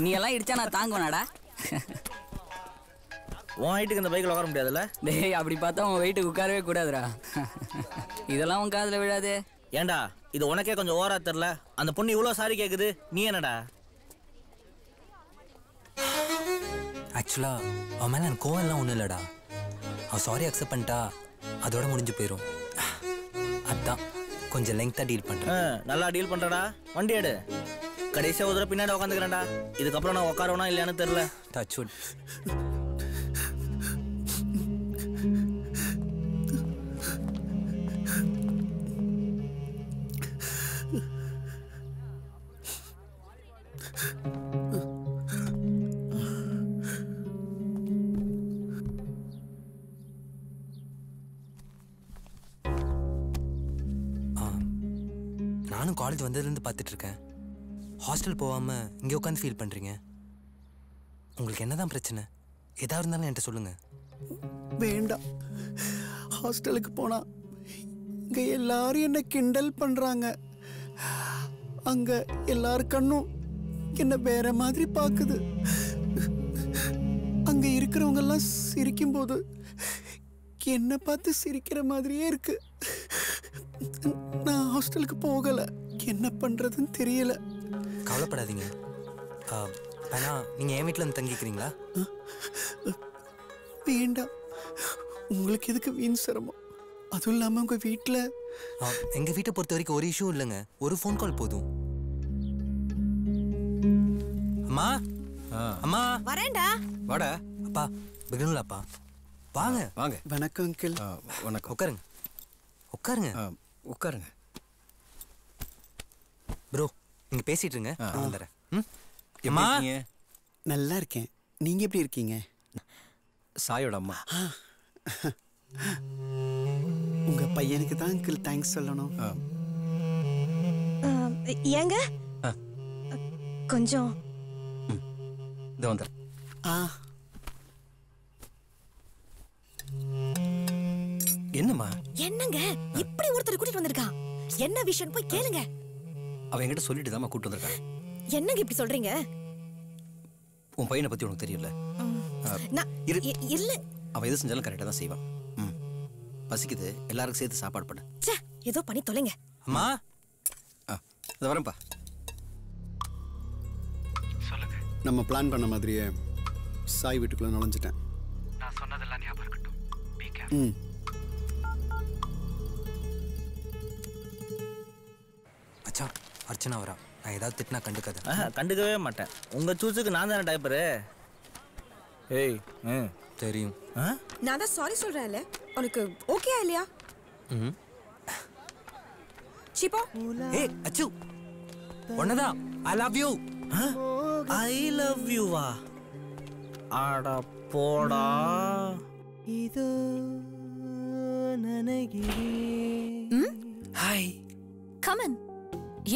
நீ எல்லாம் இடிச்சா நான் தாங்குவேனாடா? உன் ஹைட்டுக்கு இந்த பைக்கில் உட்கார முடியாதுல்ல? டேய் அப்படி பார்த்தா உன் வெயிட்டுக்கு உட்காரவே கூடாதுடா. இதெல்லாம் உன் காதில் விழாது. ஏண்டா இது உனக்கே கொஞ்சம் ஓரா தெரில. அந்த பொண்ணு இவ்வளோ சாரி கேட்குது, நீ என்னடா? ஆக்சுவலாக அவன் மேலே எனக்கு கோவம்லாம் ஒன்றும் இல்லைடா. அவன் சாரி அக்செப்ட் பண்ணிட்டா அதோட முடிஞ்சு போயிடும். அதான் கொஞ்சம் லெங்க்தாக டீல் பண்ணுறேன். நல்லா டீல் பண்ணுறடா. வண்டி எடு. கடைசியாக ஒரு தடவை பின்னாடி உட்காந்துக்கிறேன்டா. இதுக்கப்புறம் நான் உட்காரவனா இல்லையான்னு தெரில. Touch wood. நானும் காலேஜ் வந்ததுலேருந்து பார்த்துட்டு இருக்கேன். ஹாஸ்டல் போகாமல் இங்கே உட்காந்து ஃபீல் பண்ணுறீங்க. உங்களுக்கு என்னதான் பிரச்சனை? எதாக இருந்தாலும் என்கிட்ட சொல்லுங்க. வேண்டாம். ஹாஸ்டலுக்கு போனா இங்கே எல்லாரும் என்ன கிண்டல் பண்ணுறாங்க. அங்கே எல்லார் கண்ணும் என்ன வேற மாதிரி பார்க்குது. அங்கே இருக்கிறவங்கெல்லாம் சிரிக்கும்போது என்னை பார்த்து சிரிக்கிற மாதிரியே இருக்கு. நான் ஹாஸ்டலுக்கு போகலை. என்ன பண்ணுறதுன்னு தெரியல. கவலைப்படாதீங்க. வேணா நீங்கள் என் வீட்டில் வந்து தங்கிக்கிறீங்களா? வேண்டாம். உங்களுக்கு எதுக்கு வீண் சிரமம்? அதுவும் இல்லாமல் உங்கள் வீட்டில் எங்கள் வீட்டை பொறுத்த வரைக்கும் ஒரு இஷ்யூ இல்லைங்க. ஒரு ஃபோன் கால் போதும். அம்மா அம்மா வரேன்டா. வாடா. அப்பா பிகனுலாப்பா வாங்க. வாங்க. வணக்கம் அங்கிள். வணக்கம். உட்காருங்க உட்காருங்க உட்காருங்க. ப்ரோ நீங்கள் பேசிட்டு இருங்க, நான் வந்துடுறேன். அம்மா நல்லா இருக்கேன். நீங்கள் எப்படி இருக்கீங்க? சாயோட அம்மா. உங்கள் பையனுக்கு தான் அங்கிள் தேங்க்ஸ் சொல்லணும். ஏங்க கொஞ்சம் இந்த வந்துடுறேன். என்னம்மா? என்னங்க இப்படி ஒருத்தர் கூட்டிட்டு வந்திருக்கான்? என்ன விஷயம் போய் கேளுங்க. அவன் என்கிட்ட சொல்லிட்டு தான் கூட்டு வந்திருக்கான். என்னங்க இப்படி சொல்றீங்க? உன் பையனை பத்தி உனக்கு தெரியல. இல்ல அவன் எது செஞ்சாலும் கரெக்டா தான் செய்வான். பசிக்குது, எல்லாருக்கும் சேர்த்து சாப்பாடு பண்ணு. ஏதோ பண்ணி தொலைங்க. அம்மா இத வரேன்ப்பா. சொல்லுங்க. நம்ம பிளான் பண்ண மாதிரியே சாய் வீட்டுக்குள்ள நுழைஞ்சிட்டேன். நான் சொன்னதெல்லாம் ஞாபகம் இருக்கட்டும். பீ கேர்ஃபுல். அச்சா அர்ச்சனா வரா. நான் ஏதாவது திட்டினா கண்டுக்காத. கண்டுக்கவே மாட்டேன். உங்கள் சூஸுக்கு நான் தானே டைப்பரு. ஏய் தெரியும். நான் தான் சாரி சொல்றேன்ல. உனக்கு ஓகே இல்லையா? சிப்போ. ஏய் அச்சு ஒன்னதான். I love you. I love you வா. ஆடா போடா. இதோ நனகிறேன். Hi come on.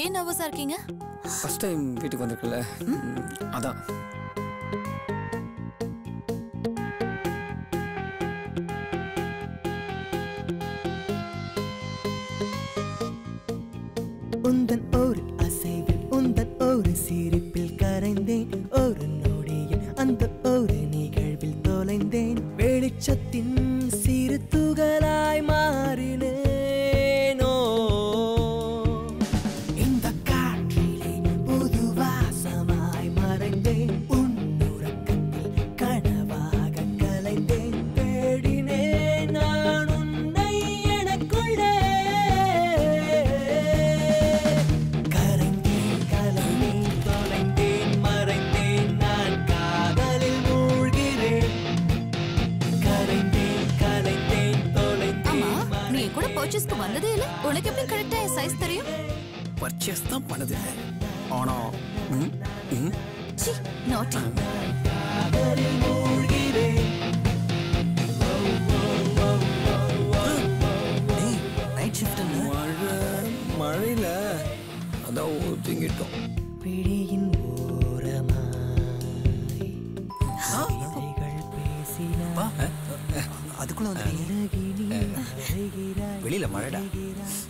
ஏன் நர்வஸா இருக்கீங்க? ஃபர்ஸ்ட் டைம் வீட்டுக்கு வந்திருக்குல்ல, அதான். உந்தன் ஒரு அசைவில் உந்தன் ஒரு சிரிப்பில் கரைந்தேன். ஒரு நொடியில் அந்த ஒரு நிகழ்வில் தொலைந்தேன். வெளிச்சத்தின் சிறு துகளாய் மாறினேனோ. இந்த காற்றிலே புது வாசமாய் மறைந்தேன். உன்னுறக்கத்தில் கனவாக கலைந்தேன். தேடினேன் நான் உன்னை எனக்குள்ளே. கரைந்தேன் கலைந்தேன் தொலைந்தேன் மறைந்தேன். நான் காதலில் மூழ்கிறேன். கரைந்தேன் கலைந்தேன் தொலைந்தேன். ஆமா, நீ கூட பர்ச்சேஸ்க்கு வந்ததே இல்ல. உனக்கு எப்படி கரெக்ட்டா சைஸ் தெரியும்? பர்ச்சேஸ் தான் பண்ணது. ஆனா naughty. நைட் ஷிஃப்ட் மழையில அதான் ஊத்திக்கிட்டோம். பிடியின் அதுக்குள்ள வந்துட்டீங்க. வெளியில மழைடா,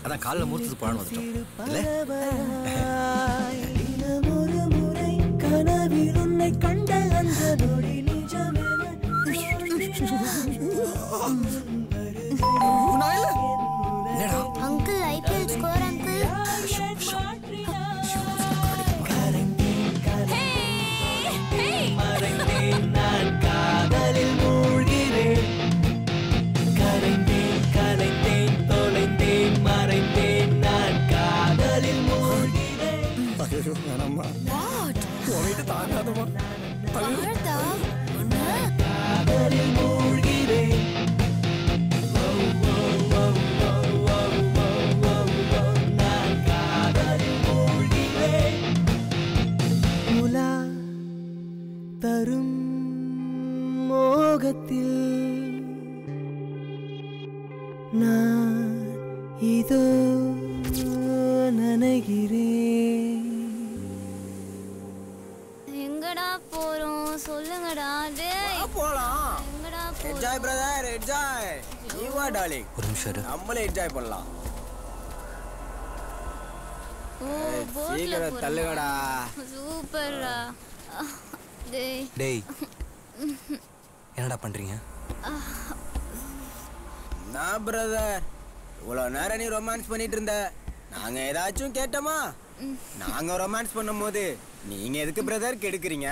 அதான் காலைல மூர்த்தத்துக்கு பழம் வந்துட்டோம் இல்ல? ஒரு முறை கனவில் உன்னை கண்ட அந்த நொடி நிஜமென அங்கிள் ஐபிஎல் ஸ்கோர் அங்கிள். மறைந்தேன் நான் காதலில் மூழ்கிறேன். கரைந்தேன் கலைந்தேன் தொலைந்தேன் மறைந்தேன் நான் காதலில் மூழ்கிறேன். ஐயோ வேணாம்மா. உன் வீட்டு தாங்காதம்மா. காதலில் மூழ்கிறேன். நான் காதலில் மூழ்கிறேன். உலா தரும் மோகத்தில் நான் இதோ நனைகிறேன். எங்கடா போறோம் சொல்லுங்கடா. டேய் போலாம். எங்கடா என்ஜாய் பிரதர் என்ஜாய். நீ வா டார்லிங். ஒரு நிமிஷம் இரு. நம்மளே என்ஜாய் பண்ணலாம். போட்ல சீக்கிரம் தள்ளுங்கடா. சூப்பர்டா. டேய் டேய் என்னடா பண்றீங்க? நான் பிரதர் இவ்வளவு நேரம் நீ ரொமான்ஸ் பண்ணிட்டு இருந்த, நாங்க ஏதாச்சும் கேட்டோமா? நாங்க ரொமான்ஸ் பண்ணும்போது நீங்க எதுக்கு பிரதர் கெடுக்குறீங்க?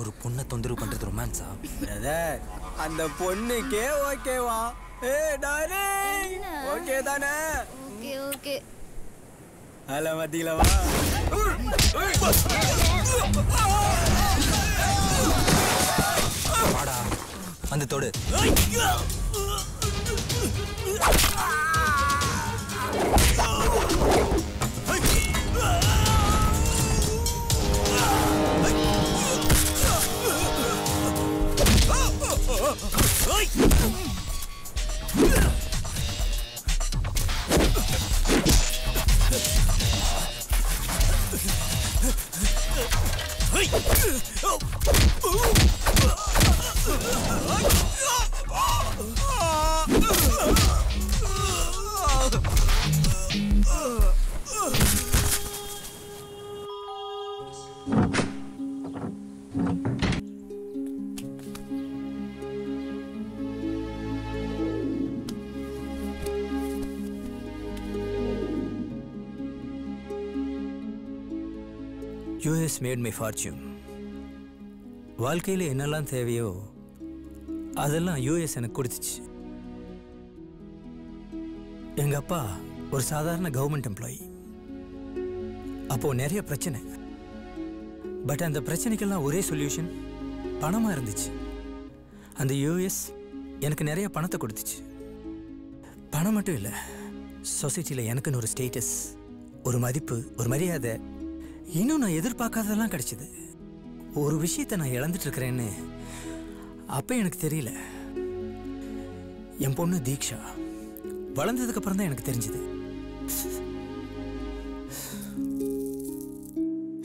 ஒரு பொண்ணை தொந்தரவு பண்றது ரொமான்ஸா? பிரதர் அந்த பொண்ணுக்கே ஓகேவா? ஏய் டார்லிங் ஓகே தானே? Okay okay. ஹலோ மத்தியிலவா? வாடா வந்து தொடு. US made my fortune. வாழ்க்கையில் என்னெல்லாம் தேவையோ அதெல்லாம் யூஎஸ் எனக்கு கொடுத்துச்சு. எங்கள் அப்பா ஒரு சாதாரண கவர்மெண்ட் எம்ப்ளாயி. அப்போது நிறைய பிரச்சனை. பட் அந்த பிரச்சனைக்கெல்லாம் ஒரே சொல்யூஷன் பணமாக இருந்துச்சு. அந்த யூஎஸ் எனக்கு நிறைய பணத்தை கொடுத்துச்சு. பணம் மட்டும் இல்லை, சொசைட்டியில் எனக்குன்னு ஒரு ஸ்டேட்டஸ், ஒரு மதிப்பு, ஒரு மரியாதை, இன்னும் நான் எதிர்பார்க்காததெல்லாம் கிடைச்சிது. ஒரு விஷயத்தை நான் இழந்துட்டு இருக்கிறேன்னு அப்போ எனக்கு தெரியல. என் பொண்ணு தீக்ஷா வளர்ந்ததுக்கு அப்புறம் தான் எனக்கு தெரிஞ்சது.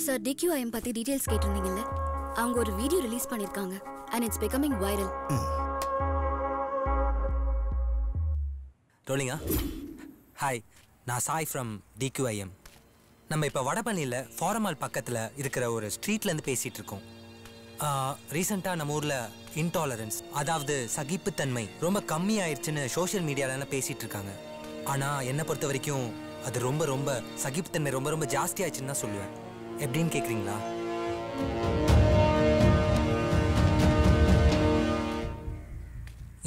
சார், DQIM பத்தி டீடைல்ஸ் கேட்டிருந்தீங்கல்ல, அவங்க ஒரு வீடியோ ரிலீஸ் பண்ணிருக்காங்க and it's becoming viral. ரோலிங்கா? ஹாய், நான் சாய் ஃப்ரம் DQIM. நம்ம இப்போ வடபழனியில் ஃபாரமால் பக்கத்தில் இருக்கிற ஒரு ஸ்ட்ரீட்லேருந்து பேசிகிட்டு இருக்கோம். ரீசெண்டாக நம்ம ஊரில் இன்டாலரன்ஸ், அதாவது சகிப்புத்தன்மை ரொம்ப கம்மியாயிருச்சுன்னு சோஷியல் மீடியாலலாம் பேசிகிட்டு இருக்காங்க. ஆனால் என்னை பொறுத்த வரைக்கும் அது ரொம்ப ரொம்ப சகிப்புத்தன்மை ரொம்ப ரொம்ப ஜாஸ்தியாச்சுன்னு தான் சொல்லுவேன். எப்படின்னு கேட்குறீங்களா?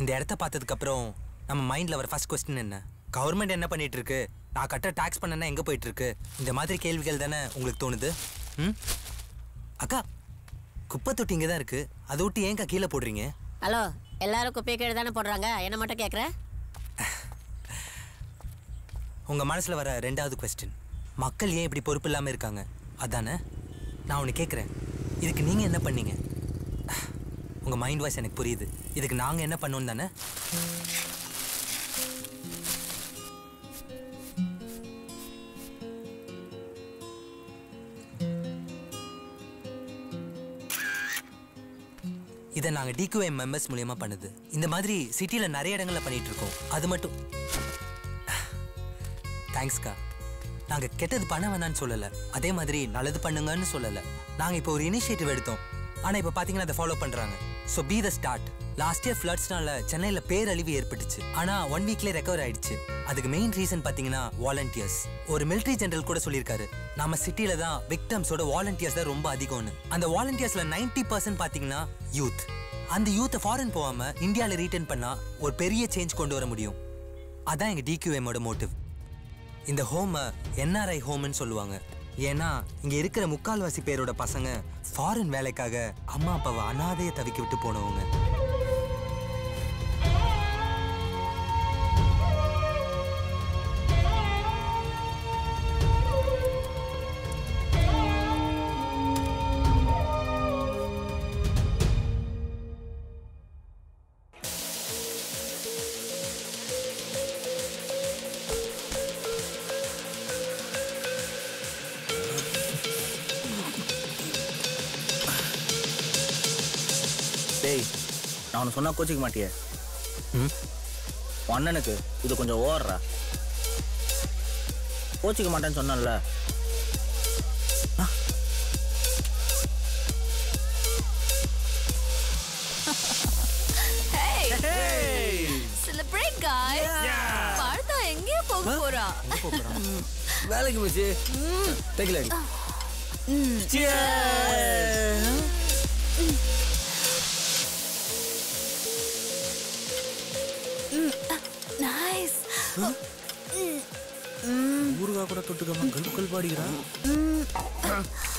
இந்த இடத்த பார்த்ததுக்கப்புறம் நம்ம மைண்டில் வர ஃபர்ஸ்ட் கொஸ்டின் என்ன? கவர்மெண்ட் என்ன பண்ணிட்டு இருக்கு? நான் கட்ட டாக்ஸ் பண்ணனா எங்கே போயிட்டு இருக்கு? இந்த மாதிரி கேள்விகள் தானே உங்களுக்கு தோணுது? அக்கா, குப்பை தொட்டி இங்கே தான் இருக்கு, அதை விட்டு ஏன்க்கா கீழே போடுறீங்க? ஹலோ, எல்லாரும் குப்பையை கீழே தானே போடுறாங்க, என்ன மட்டும் கேட்குற? உங்கள் மனசில் வர ரெண்டாவது கொஸ்டின், மக்கள் ஏன் இப்படி பொறுப்பு இல்லாமல் இருக்காங்க? அதானே? நான் ஒன்று கேட்குறேன், இதுக்கு நீங்கள் என்ன பண்ணீங்க? உங்கள் மைண்ட் வாய்ஸ் எனக்கு புரியுது. இதுக்கு நாங்கள் என்ன பண்ணோம் தானே? இதை நாங்கள் DQM மெம்பர்ஸ் மூலியமாக பண்ணுது. இந்த மாதிரி சிட்டியில் நிறைய இடங்களில் பண்ணிகிட்டு இருக்கோம். அது மட்டும் தேங்க்ஸ்க்கா. நாங்கள் கெட்டது பண்ண வேணான்னு சொல்லலை, அதே மாதிரி நல்லது பண்ணுங்கன்னு சொல்லலை. நாங்கள் இப்போ ஒரு இனிஷியேட்டிவ் எடுத்தோம், ஆனால் இப்போ பார்த்தீங்கன்னா அதை ஃபாலோ பண்ணுறாங்க. So be the start. Last year ஃப்ளட்ஸ்னால சென்னையில் பேரழிவு ஏற்பட்டுச்சு, ஆனால் 1 வீக்லேயே ரெக்கவர் ஆயிடுச்சு. அதுக்கு மெயின் ரீசன் பார்த்தீங்கன்னா வாலண்டியர்ஸ். ஒரு மிலிட்ரி ஜெனரல் கூட சொல்லியிருக்காரு, நம்ம சிட்டியில தான் விக்டம்ஸோட வாலண்டியர்ஸ் தான் ரொம்ப அதிகம்னு. அந்த வாலண்டியர்ஸ்ல 90% பார்த்தீங்கன்னா யூத். அந்த யூத்தை ஃபாரின் போகாம இந்தியாவில் ரீட்டர்ன் பண்ணா ஒரு பெரிய சேஞ்ச் கொண்டு வர முடியும். அதான் எங்க DQMோட மோட்டிவ். இந்த ஹோமை NRI ஹோம்னு சொல்லுவாங்க. ஏன்னா இங்க இருக்கிற முக்கால்வாசி பேரோட பசங்க ஃபாரின் வேலைக்காக அம்மா அப்பாவை அனாதையை தவிக்க விட்டு போனவங்க. டேய், நான் ஒன்று சொன்னா கோச்சிக்க மாட்டியே? அண்ணனுக்கு இது கொஞ்சம் ஓவர்றா. கோச்சிக்க மாட்டேன்னு சொன்னல. Celebrate guys. பார்த்தா எங்கே போக போறா? வேலைக்கு போச்சு. டேக்ல அடி. Nice. ஊருகா கூட தொட்டுக்காம கல்புக்கல் பாடிக்கிறான்.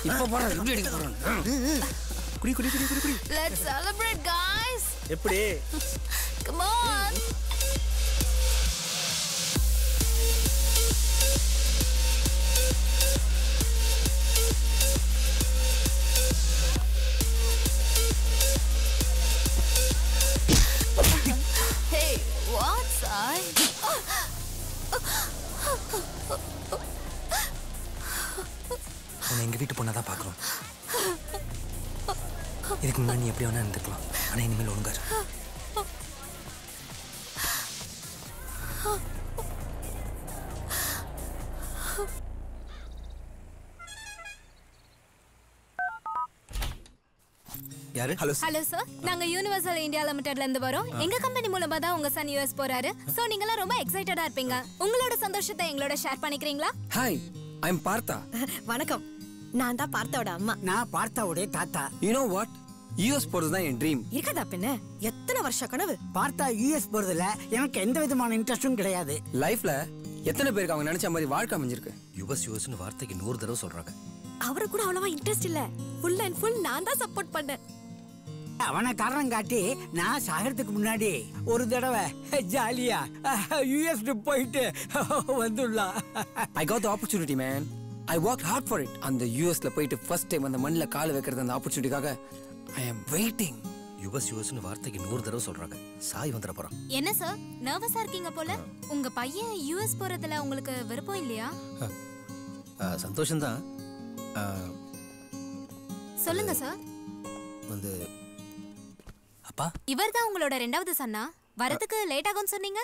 இப்ப போறா, எப்படி அடிக்க போறான்? குடி குடி குடி குடி குடி. Let's celebrate guys. எப்படி? Come on. Hey, what's I? உன்னை எங்கள் வீட்டு பொண்ணை தான் பார்க்குறோம். இதுக்கு முன்னாடி நீ எப்படி வேணா இருந்துக்கலாம், ஆனால் இனிமேல் ஒழுங்காரு. யாரு? ஹலோ சார், நாங்க யூனிவர்சல் இந்தியா லிமிடெட்ல இருந்து வரோம். எங்க கம்பெனி மூலமா தான் உங்க சன் US போறாரு. சோ நீங்கலாம் ரொம்ப எக்ஸைட்டடா இருப்பீங்க. உங்களோட சந்தோஷத்தை எங்களோட ஷேர் பண்ணிக்கிறீங்களா? ஹாய், ஐ அம் பார்த்தா. வணக்கம், நான் தான் பார்த்தாவோட அம்மா. நான் பார்த்தாவோட தாத்தா. யூ நோ வாட், US போறது தான் என் ட்ரீம். இருக்கதா பின்ன எத்தனை வருஷ கனவு. பார்த்தா US போறதுல எனக்கு எந்த விதமான இன்ட்ரெஸ்டும் கிடையாது. லைஃப்ல எத்தனை பேருக்கு அவங்க நினைச்ச மாதிரி வாழ்க்கை அமைஞ்சிருக்கு. யூஎஸ்னு வார்த்தைக்கு 100 தடவை சொல்றாங்க. அவரு கூட அவ்வளவா இன்ட்ரெஸ்ட் இல்ல, ஃபுல் அண்ட் ஃபுல் நான் தான் சப்போர்ட் பண்ணேன். அவனை காரணம் காட்டி நான் சாகிறதுக்கு முன்னாடி ஒரு தடவை ஜாலியா US போயிட்டு வந்துடலாம். I got the opportunity, man. I worked hard for it. அந்த USல போயிட்டு ஃபர்ஸ்ட் டைம் அந்த மண்ணில் கால் வைக்கிறது அந்த ஆப்பர்ச்சுனிட்டிக்காக I am waiting. யூஎஸ்னு வார்த்தைக்கு 100 தடவை சொல்றாங்க. சாய் வந்துட போறான். என்ன சார், நர்வஸா இருக்கீங்க போல. உங்க பையன் US போறதுல உங்களுக்கு விருப்பம் இல்லையா? சந்தோஷம்தான். சொல்லுங்க சார். வந்து அப்பா, இவர்தான் உங்களோட ரெண்டாவது சன்னா? வரதுக்கு லேட் ஆகும்னு சொன்னீங்க.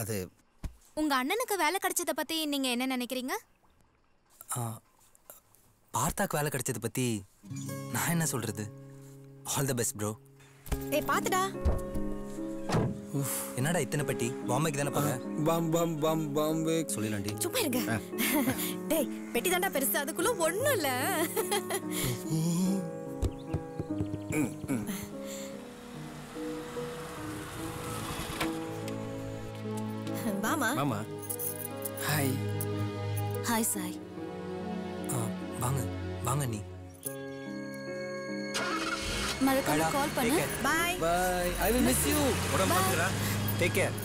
அது உங்க அண்ணனுக்கு வேலை கிடைச்சத பத்தி நீங்க என்ன நினைக்கிறீங்க? பார்த்தாக்கு வேலை கிடைச்சது பத்தி நான் என்ன சொல்றது? All the best bro. ஏய் பாத்துடா. என்னடா இத்தனை பெட்டி? பாம்பேக்கு தானே போங்க. பம் பம் பம் பாம்பே சொல்லிலாண்டி. சும்மா இருங்க. டேய் பெட்டி தாண்டா பெருசு, அதுக்குள்ள ஒண்ணும் இல்ல. மாமா. மாமா. ஹாய். ஹாய் சாய். வாங்க வாங்க நீ. மறக்காம கால் பண்ணு. Bye. Bye. I will miss you. உடம்பு பாத்துக்கடா. Take care.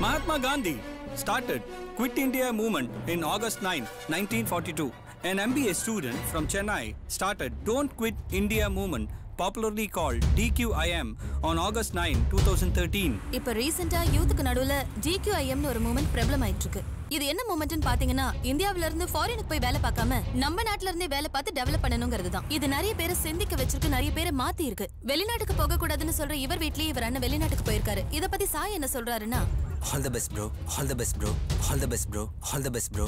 Mahatma Gandhi started Quit India movement in August 9, 1942. An MBA student from Chennai started Don't Quit India movement, popularly called DQIM, on August 9, 2013. இப்ப ரீசெண்டா யூத்துக்கு நடுவுல DQIM னு ஒரு movement பிரபலம் ஆயிட்டு இருக்கு. இது என்ன மூவ்மெண்ட்னு பாத்தீங்கன்னா இந்தியாவில இருந்து ஃபாரினுக்கு போய் வேலை பார்க்காம நம்ம நாட்டுல இருந்தே வேலை பார்த்து டெவலப் பண்ணணுங்கிறது தான். இது நிறைய பேரை சிந்திக்க வச்சிருக்கு, நிறைய பேரை மாத்தி இருக்கு. வெளிநாட்டுக்கு போக கூடாதுன்னு சொல்ற இவர் வீட்லயே இவர் அண்ணன் வெளிநாட்டுக்கு போயிருக்காரு. இத பத்தி சாய் என்ன சொல்றாருன்னா, All the best, bro. All the best, bro. All the best, bro. All the best, bro.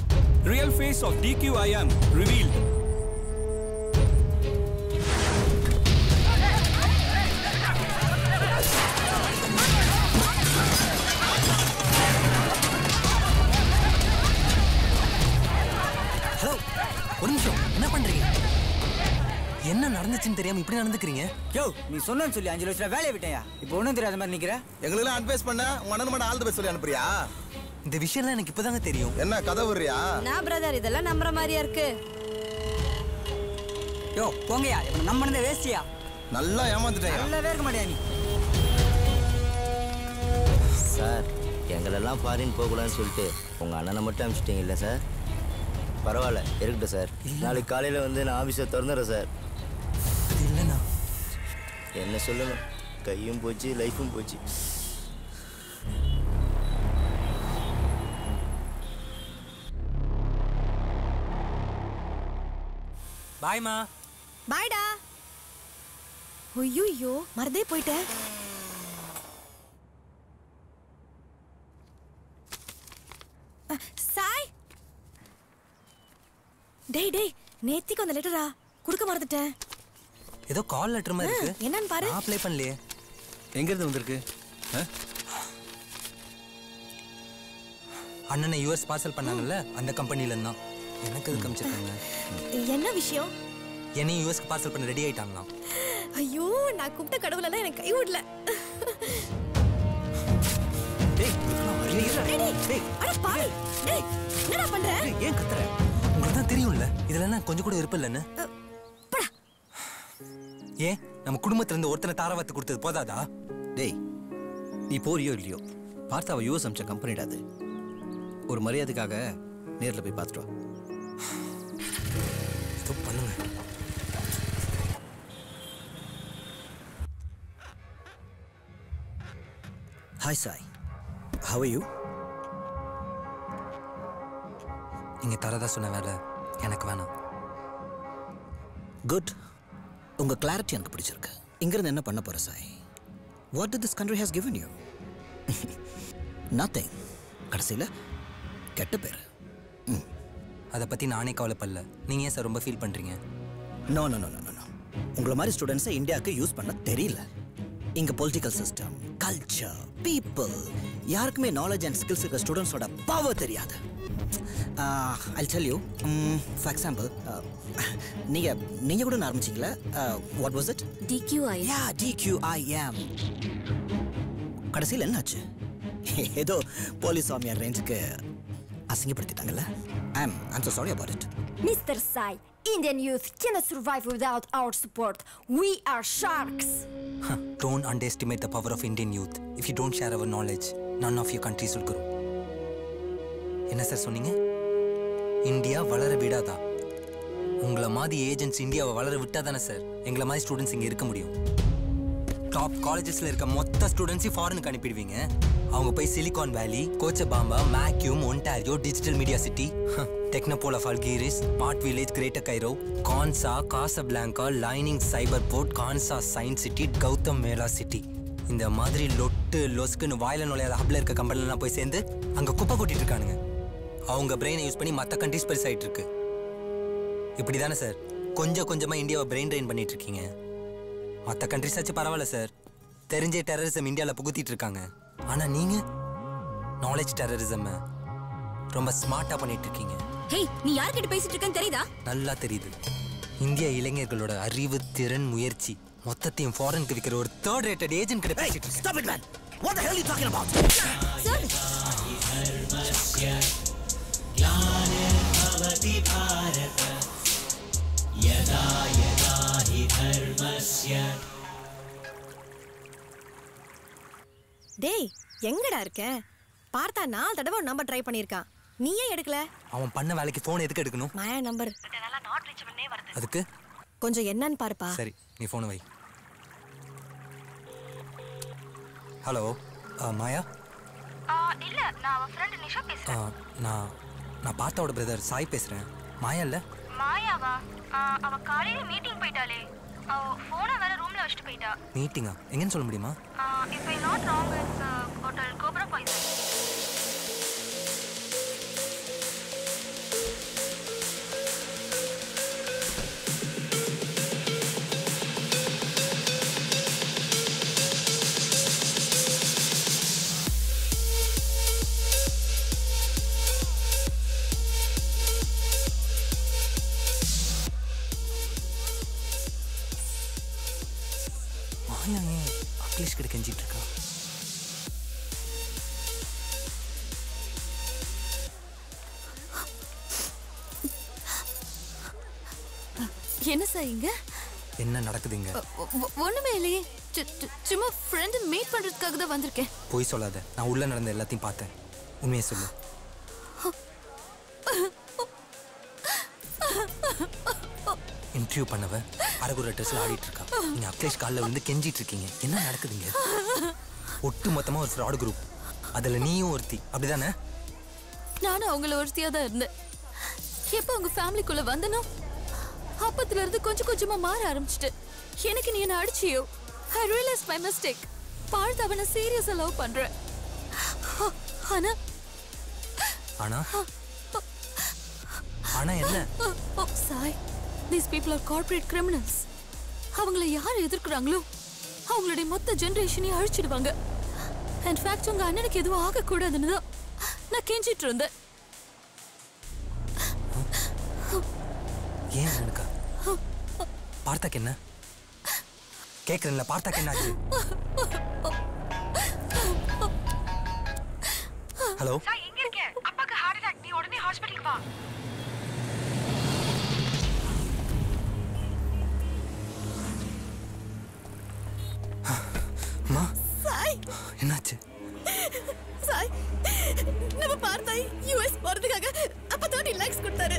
Real face of DQIM revealed. Hello, ஒரு நிமிஷம். என்ன பண்றீங்க? என்ன நடந்துச்சுன்னு தெரியாம இப்படி நடந்துக்கிறீங்க? யோ, நீ சொன்னேன்னு சொல்லி 5 லட்சம் வேலையை விட்டேயா? இப்போ ஒண்ணும் தெரியாத மாதிரி நிக்கிற. எங்களுக்கெல்லாம் அட்வைஸ் பண்ண உங்க அண்ணன் மட்டும் ஆல் தி பெஸ்ட் சொல்லி அனுப்புறியா? இந்த விஷயம்லாம் எனக்கு இப்பதாங்க தெரியும். என்ன கதை விடுறியா? நான் பிரதர் இதெல்லாம் நம்புற மாதிரியா இருக்கு. யோ போங்கயா, இப்ப நம்பனதே வேஸ்டியா. நல்லா ஏமாந்துட்டேன். நல்லாவே இருக்க மாட்டியா நீ? சார், எங்களெல்லாம் ஃபாரின் போகக்கூடாதுன்னு சொல்லிட்டு உங்கள் அண்ணனை மட்டும் அனுப்பிச்சிட்டிங்கல்ல சார்? பரவாயில்ல, இருக்கட்டும் சார். நாளைக்கு காலையில் வந்து நான் ஆஃபீஸை திறந்துடுறேன் சார். இல்லைண்ணா, என்ன சொல்லணும், கையும் போச்சு லைஃபும் போச்சு. பாய்மா. பாய்டா. ஐயோ, மறந்தே போயிட்டேன். சாய். டேய் நேத்திக்கு அந்த லெட்டரா குடுக்க மறந்துட்டேன். ஏதோ கால் லெட்டர் மாதிரி இருக்கு. என்னன்னு பாரு. அப்ளை பண்ணலையே. எங்க இருந்து வந்திருக்கு? அண்ணனை யூஎஸ் பார்சல் பண்ணாங்கல்ல, அந்த கம்பெனில இருந்தா. எனக்கு அது காமிச்சிருக்காங்க. என்ன விஷயம்? என்னையும் யூஎஸ்க்கு பார்சல் பண்ண ரெடி ஆயிட்டாங்களாம். ஐயோ, நான் கூப்பிட்ட கடவுளெல்லாம் எனக்கு கை விடல. அட பாவி. டேய், என்னடா பண்ற? ஏன் கத்துற? உங்களுக்கு தான் தெரியும்ல, இதெல்லாம் கொஞ்சம் கூட விருப்பம் இல்லைன்னு. ஏன் நம்ம குடும்பத்துல இருந்து ஒருத்தனை தாராவத்து கொடுத்தது போதாதா? டேய், நீ போறியோ இல்லையோ, பார்த்தாவை யூஎஸ் அமிச்ச கம்பெனிடா அது. ஒரு மரியாதைக்காக நேரில் போய் பார்த்துட்டு வா. பண்ணுங்க. Hi Sai, how are you? நீங்க தரதா சொன்ன வேலை எனக்கு வேணாம். குட், உங்க கிளாரிட்டி எனக்கு பிடிச்சிருக்கு. இங்கிருந்து என்ன பண்ண போற Sai? What did this country has given you? Nothing. கடைசியில் கெட்ட பேர். அதை பத்தி நானே கவலைப்படல. நீங்க ஏன் சார் ரொம்ப ஃபீல் பண்றீங்க? No no no no no. உங்களை மாதிரி ஸ்டூடெண்ட்ஸை இந்தியாவுக்கு யூஸ் பண்ண தெரியல. இங்க பொலிட்டிக்கல் சிஸ்டம், கல்ச்சர், பீப்புள், யாருக்குமே நாலேஜ் அண்ட் ஸ்கில்ஸ் இருக்க ஸ்டூடெண்ட்ஸோட பவர் தெரியாது. I'll tell you, for example, நீங்க கூட ஆரம்பிச்சீங்களா? What was it? DQIM. Yeah, DQIM. கடைசியில் என்னாச்சு? ஏதோ போலீஸ் சாமியார் ரேஞ்சுக்கு அசிங்கப்படுத்திட்டாங்கல்ல. I'm so sorry about it. Mr. Sai, Indian youth cannot survive without our support. We are sharks. Don't underestimate the power of Indian youth. If you don't share our knowledge, none of your countries will grow. என்ன sir சொன்னீங்க? India வளர விடாதா? உங்களை மாதிரி agents இந்தியாவை வளர விட்டா தானே sir எங்களை மாதிரி ஸ்டூடெண்ட்ஸ் இங்கே இருக்க முடியும். டாப் காலேஜஸ்ல இருக்க மொத்த ஸ்டூடெண்ட்ஸையும் ஃபாரினுக்கு அனுப்பிடுவீங்க. அவங்க போய் சிலிகான் வேலி, கோச்சபாம்பா, மேக்யூம், Ontario, digital media city, Technopole of Algiers, smart village, greater Cairo, கான்சா, காசபிளாங்கா, லைனிங் சைபர் போர்ட், கான்சா science city, Guatemala city. இந்த மாதிரி லொட்டு லொஸ்க்குன்னு வாயில நுழையாத ஹப்ல இருக்க கம்பெனிலாம் போய் சேர்ந்து அங்கே குப்பை கொட்டிட்டு இருக்கானுங்க. அவங்க பிரெயினை யூஸ் பண்ணி மற்ற கண்ட்ரிஸ் பெருசாயிட்டு இருக்கு. இப்படி தானே சார் கொஞ்சம் கொஞ்சமாக இந்தியாவை பிரெயின் ட்ரெயின் பண்ணிட்டு இருக்கீங்க? மற்ற கண்ட்ரிஸ் ஆச்சு பரவாயில்ல சார், தெரிஞ்ச டெரரிசம் இந்தியாவில் புகுத்திட்டு இருக்காங்க. ஆனால் நீங்கள் நாலேஜ் டெரரிசம் ரொம்ப ஸ்மார்ட்டாக பண்ணிட்டு இருக்கீங்க. ஹே, நீ யார்கிட்ட பேசிட்டு இருக்கேன்னு தெரியுதா? நல்லா தெரியுது. இந்திய இளைஞர்களோட அறிவு, திறன், முயற்சி மொத்தத்தையும் ஃபாரினுக்கு விற்கிற ஒரு தேர்ட் ரேட்டட் ஏஜென்ட் கிட்ட பேசிட்டு இருக்கேன். Stop it, man. What the hell are you talking about? டேய், எங்கடா இருக்க? பார்த்தா 4 தடவை நம்பர் ட்ரை பண்ணிருக்கான். நீ ஏன் எடுக்கல? அவன் பண்ண வேலைக்கு போன் எதுக்கு எடுக்கணும்? மாயா நம்பர் அதுக்கு கொஞ்சம் என்னன்னு பாருப்பா. சரி நீ போன் வை. ஹலோ மாயா. இல்ல நான் அவ ஃப்ரெண்ட் நிஷா பேசுறேன். நான் பார்த்தாவோட பிரதர் சாய் பேசுறேன். மாயா இல்ல? மாயாவா? அவ காலையில மீட்டிங் போயிட்டாளே. அவ போனை வேற ரூம்ல வச்சிட்டு போயிட்டா. மீட்டிங்கா? எங்கன்னு சொல்ல முடியுமா? if I not wrong it's hotel Cobra Poison. மாயா ஏன் அகிலேஷ் கிட்ட கெஞ்சிட்டு இருக்கா? என்ன சார் இங்க? என்ன நடக்குதுங்க? ஒண்ணுமே இல்லையே. சும்மா ஃப்ரெண்ட் மீட் பண்றதுக்காக தான் வந்திருக்கேன். போய் சொல்லாத. நான் உள்ள நடந்த எல்லாத்தையும் பார்த்தேன். உண்மையை சொல்லு. இன்டர்வியூ பண்ணவ அரகுர ட்ரெஸ்ல ஆடிட்டு இருக்கா. நீங்க அகிலேஷ் காலில் வந்து கெஞ்சிட்டு இருக்கீங்க. என்ன நடக்குதுங்க? ஒட்டு மொத்தமா ஒரு ஃப்ராட் குரூப். அதுல நீயும் ஒருத்தி, அப்படிதானே? நானும் அவங்கள ஒருத்தியா தான் இருந்தேன். எப்போ உங்க ஃபேமிலிக்குள்ள வந்தனோ அப்பத்துல இருந்து கொஞ்சம் கொஞ்சமா மாற ஆரம்பிச்சிட்டு. எனக்கு நீ என்ன அடிச்சியோ? I realized my mistake. பார்த்து அவனை சீரியஸா லவ் பண்றேன். ஆனா ஆனா ஆனா என்ன? Sai, these people are corporate criminals. அவங்கள யார் எதிர்க்கிறாங்களோ அவங்களுடைய மொத்த ஜெனரேஷனையும் அழிச்சிடுவாங்க. இன்ஃபேக்ட் உங்க அண்ணனுக்கு எதுவும் ஆகக்கூடாதுன்னு தான் நான் கெஞ்சிட்டு இருந்தேன். ஏன் அண்ணனுக்கா? பார்த்தாக்கு என்ன? கேட்கறேன்ல, பார்த்தாக்கு என்ன ஆச்சு? ஹலோ சாய், எங்க இருக்க? அப்பாக்கு ஹார்ட் அட்டாக். நீ உடனே ஹாஸ்பிடலுக்கு வா. அம்மா, சாய் என்னாச்சு? சாய், நம்ம பார்த்தாய் யுஎஸ் போறதுக்காக அப்பா 30 lakhs கொடுத்தாரு.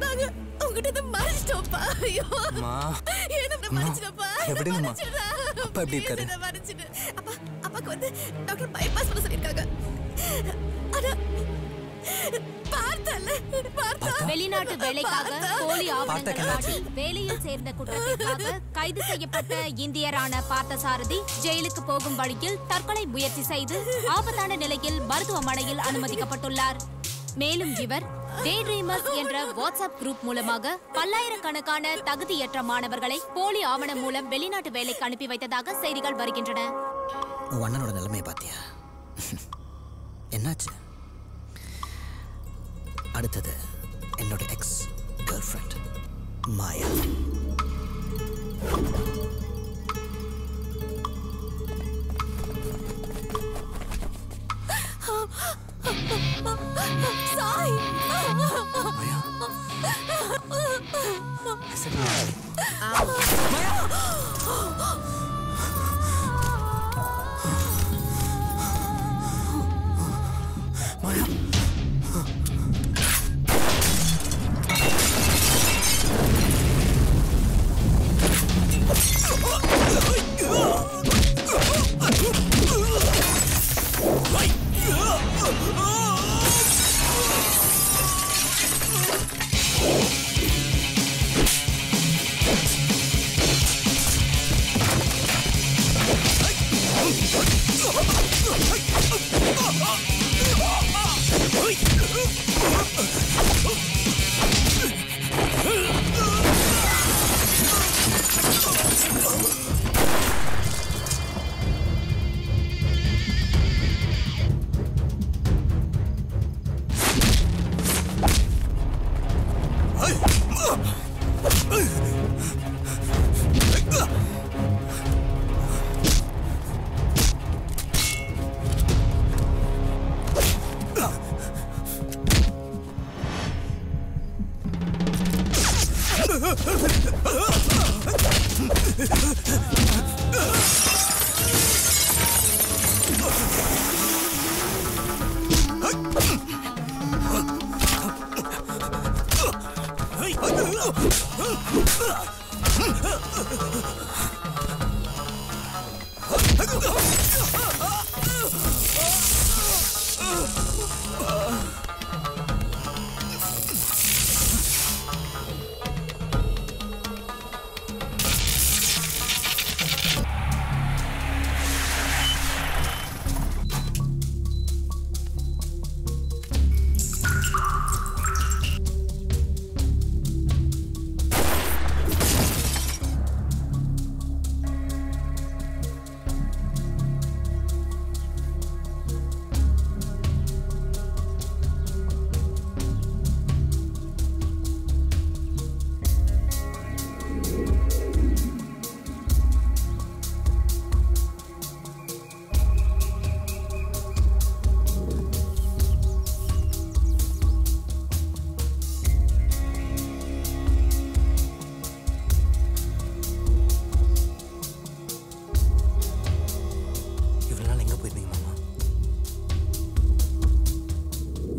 நாங்க உங்ககிட்ட இதை மறைச்சிட்டோம்ப்பா. ஐயோ அம்மா, ஏன் நம்ம மறைச்சிட்டோம்ப்பா? எப்படிங்கம்மா? அப்பா எப்படி இருக்காரு? மறைச்சிட்டு அப்பாக்கு வந்து டாக்டர் பைபாஸ் பண்ண சொல்லியிருக்காங்க. ஆனா வெளிநாட்டு வேலைக்காக போலி ஆவணங்கள் காட்டி வேலையில் சேர்ந்த குற்றத்திற்காக கைது செய்யப்பட்ட இந்தியரான பார்த்தசாரதி ஜெயிலுக்கு போகும் வழியில் தற்கொலை முயற்சி செய்து ஆபத்தான நிலையில் மருத்துவமனையில் அனுமதிக்கப்பட்டுள்ளார். மேலும் இவர் டே ட்ரீமர்ஸ் என்ற வாட்ஸ்அப் குரூப் மூலமாக பல்லாயிரக்கணக்கான தகுதியற்ற மாணவர்களை போலி ஆவணம் மூலம் வெளிநாட்டு வேலைக்கு அனுப்பி வைத்ததாக செய்திகள் வருகின்றன. உன் அண்ணனோட நிலைமையை பாத்தியா? என்னாச்சு? அடுத்தது என்னோட எக்ஸ் கேர்ள் ஃப்ரெண்ட் மாயா. சாய்,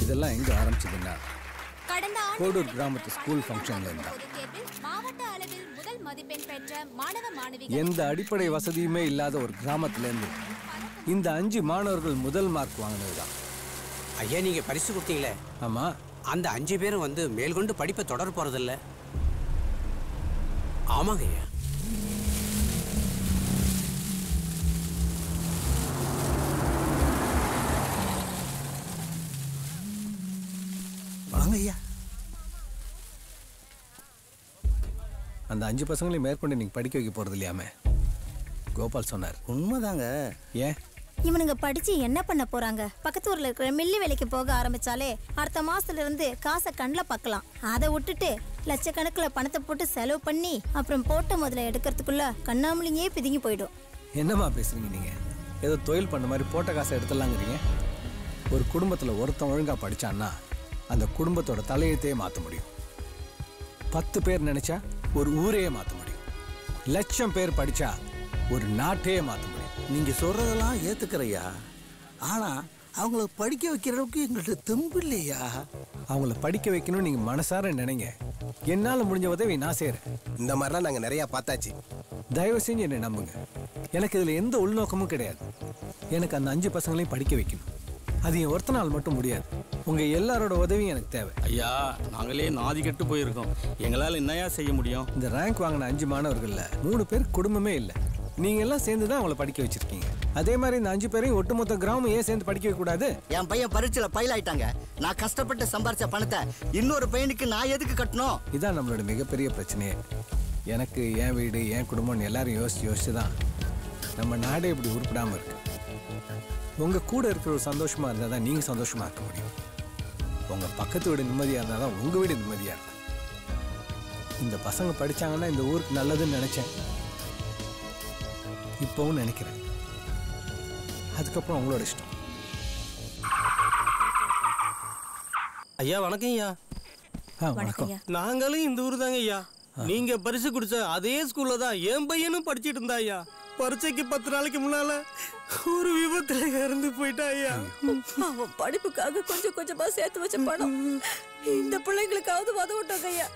இதெல்லாம் எங்க ஆரம்பிச்சதுன்னா கோடூர் கிராமத்து ஸ்கூல் ஃபங்க்ஷன்ல இருந்தா. மாவட்ட அளவில் முதல் மதிப்பெண் பெற்ற மாணவ மாணவிகள் எந்த அடிப்படை வசதியுமே இல்லாத ஒரு கிராமத்துல இருந்து இந்த 5 மாணவர்கள் முதல் மார்க் வாங்கினதுதான். ஐயா நீங்க பரிசு கொடுத்தீங்களே? ஆமா. அந்த 5 பேரும் வந்து மேல்கொண்டு படிப்பை தொடர போறதில்ல. ஆமாங்க ஐயா. வாங்க ஐயா. அந்த 5 பசங்களையும் மேற்கொண்டு நீங்க படிக்க வைக்க போறது இல்லையாமே கோபால் சொன்னார். உண்மைதாங்க. ஏன் இவனுங்க படிச்சு என்ன பண்ண போறாங்க? பக்கத்து ஊர்ல இருக்கிற மில்லி வேலைக்கு போக ஆரம்பிச்சாலே அடுத்த மாசத்துல இருந்து காசை கண்ணில் பார்க்கலாம். அதை விட்டுட்டு லட்சக்கணக்கில் பணத்தை போட்டு செலவு பண்ணி அப்புறம் போட்ட முதல்ல எடுக்கிறதுக்குள்ள கண்ணாமலிங்கே பிதுங்கி போயிடும். என்னம்மா பேசுறீங்க நீங்க? ஏதோ தொழில் பண்ண மாதிரி போட்ட காசை எடுத்துடலாங்கிறீங்க. ஒரு குடும்பத்துல ஒருத்தன் ஒழுங்கா படிச்சான்னா அந்த குடும்பத்தோட தலையெழுத்தையே மாற்ற முடியும். 10 பேர் நினைச்சா ஒரு ஊரையே மாற்ற முடியும். 1,00,000 பேர் படிச்சா ஒரு நாட்டையே மாற்ற முடியும். நீங்க சொல்றதெல்லாம் ஏத்துக்கிறையா, ஆனா அவங்கள படிக்க வைக்கிற அளவுக்கு எங்கள்கிட்ட தெம்பு இல்லையா. அவங்கள படிக்க வைக்கணும்னு நீங்க மனசார நினைங்க. என்னால முடிஞ்ச உதவி நான் செய்யறேன். இந்த மாதிரிலாம் நாங்க நிறைய பார்த்தாச்சு. தயவு செஞ்சு என்னை நம்புங்க. எனக்கு இதுல எந்த உள்நோக்கமும் கிடையாது. எனக்கு அந்த 5 பசங்களையும் படிக்க வைக்கணும். அது என் ஒருத்தனால் மட்டும் முடியாது. உங்க எல்லாரோட உதவியும் எனக்கு தேவை. ஐயா நாங்களே நாதி கெட்டு போயிருக்கோம். எங்களால் என்னையா செய்ய முடியும்? இந்த ரேங்க் வாங்கின 5 மாணவர்கள்ல 3 பேர் குடும்பமே இல்லை. நீங்க எல்லாம் சேர்ந்து தான் அவங்கள படிக்க வச்சிருக்கீங்க. அதே மாதிரி இந்த 5 பேரையும் ஒட்டுமொத்த கிராமம் ஏன் சேர்ந்து படிக்க வைக்க கூடாது? என் பையன் பரீட்சையில ஃபெயில் ஆயிட்டாங்க. நான் கஷ்டப்பட்டு சம்பாரிச்ச பணத்தை இன்னொரு பையனுக்கு நான் எதுக்கு கட்டணும்? இதான் நம்மளோட மிகப்பெரிய பிரச்சனையே. எனக்கு என் வீடு என் குடும்பம்னு எல்லாரும் யோசிச்சு தான் நம்ம நாடே இப்படி உருப்படாம இருக்கு. உங்க கூட இருக்கிற ஒரு சந்தோஷமா இருந்தா தான் நீங்க சந்தோஷமா இருக்க முடியும். உங்க பக்கத்து வீடு நிம்மதியா இருந்தா தான் உங்க வீடு நிம்மதியா இருக்கும். இந்த பசங்க படிச்சாங்கன்னா இந்த ஊருக்கு நல்லதுன்னு நினைச்சேன். இப்பவும் நினைக்கிறேன். அதுக்கப்புறம் உங்களோட இஷ்டம். ஐயா வணக்கம் ஐயா. வணக்கம். நாங்களும் இந்த ஊர் தாங்க ஐயா. நீங்க பரிசு குடிச்ச அதே ஸ்கூல்ல தான் என் பையனும் படிச்சிட்டு இருந்தா ஐயா. பரீட்சைக்கு 10 நாளைக்கு முன்னால ஒரு விபத்துல இறந்து போயிட்டா ஐயா. அவன் படிப்புக்காக கொஞ்சம் கொஞ்சமா சேர்த்து வச்ச பணம் இந்த பிள்ளைங்களுக்காவது உதவட்டும் ஐயா.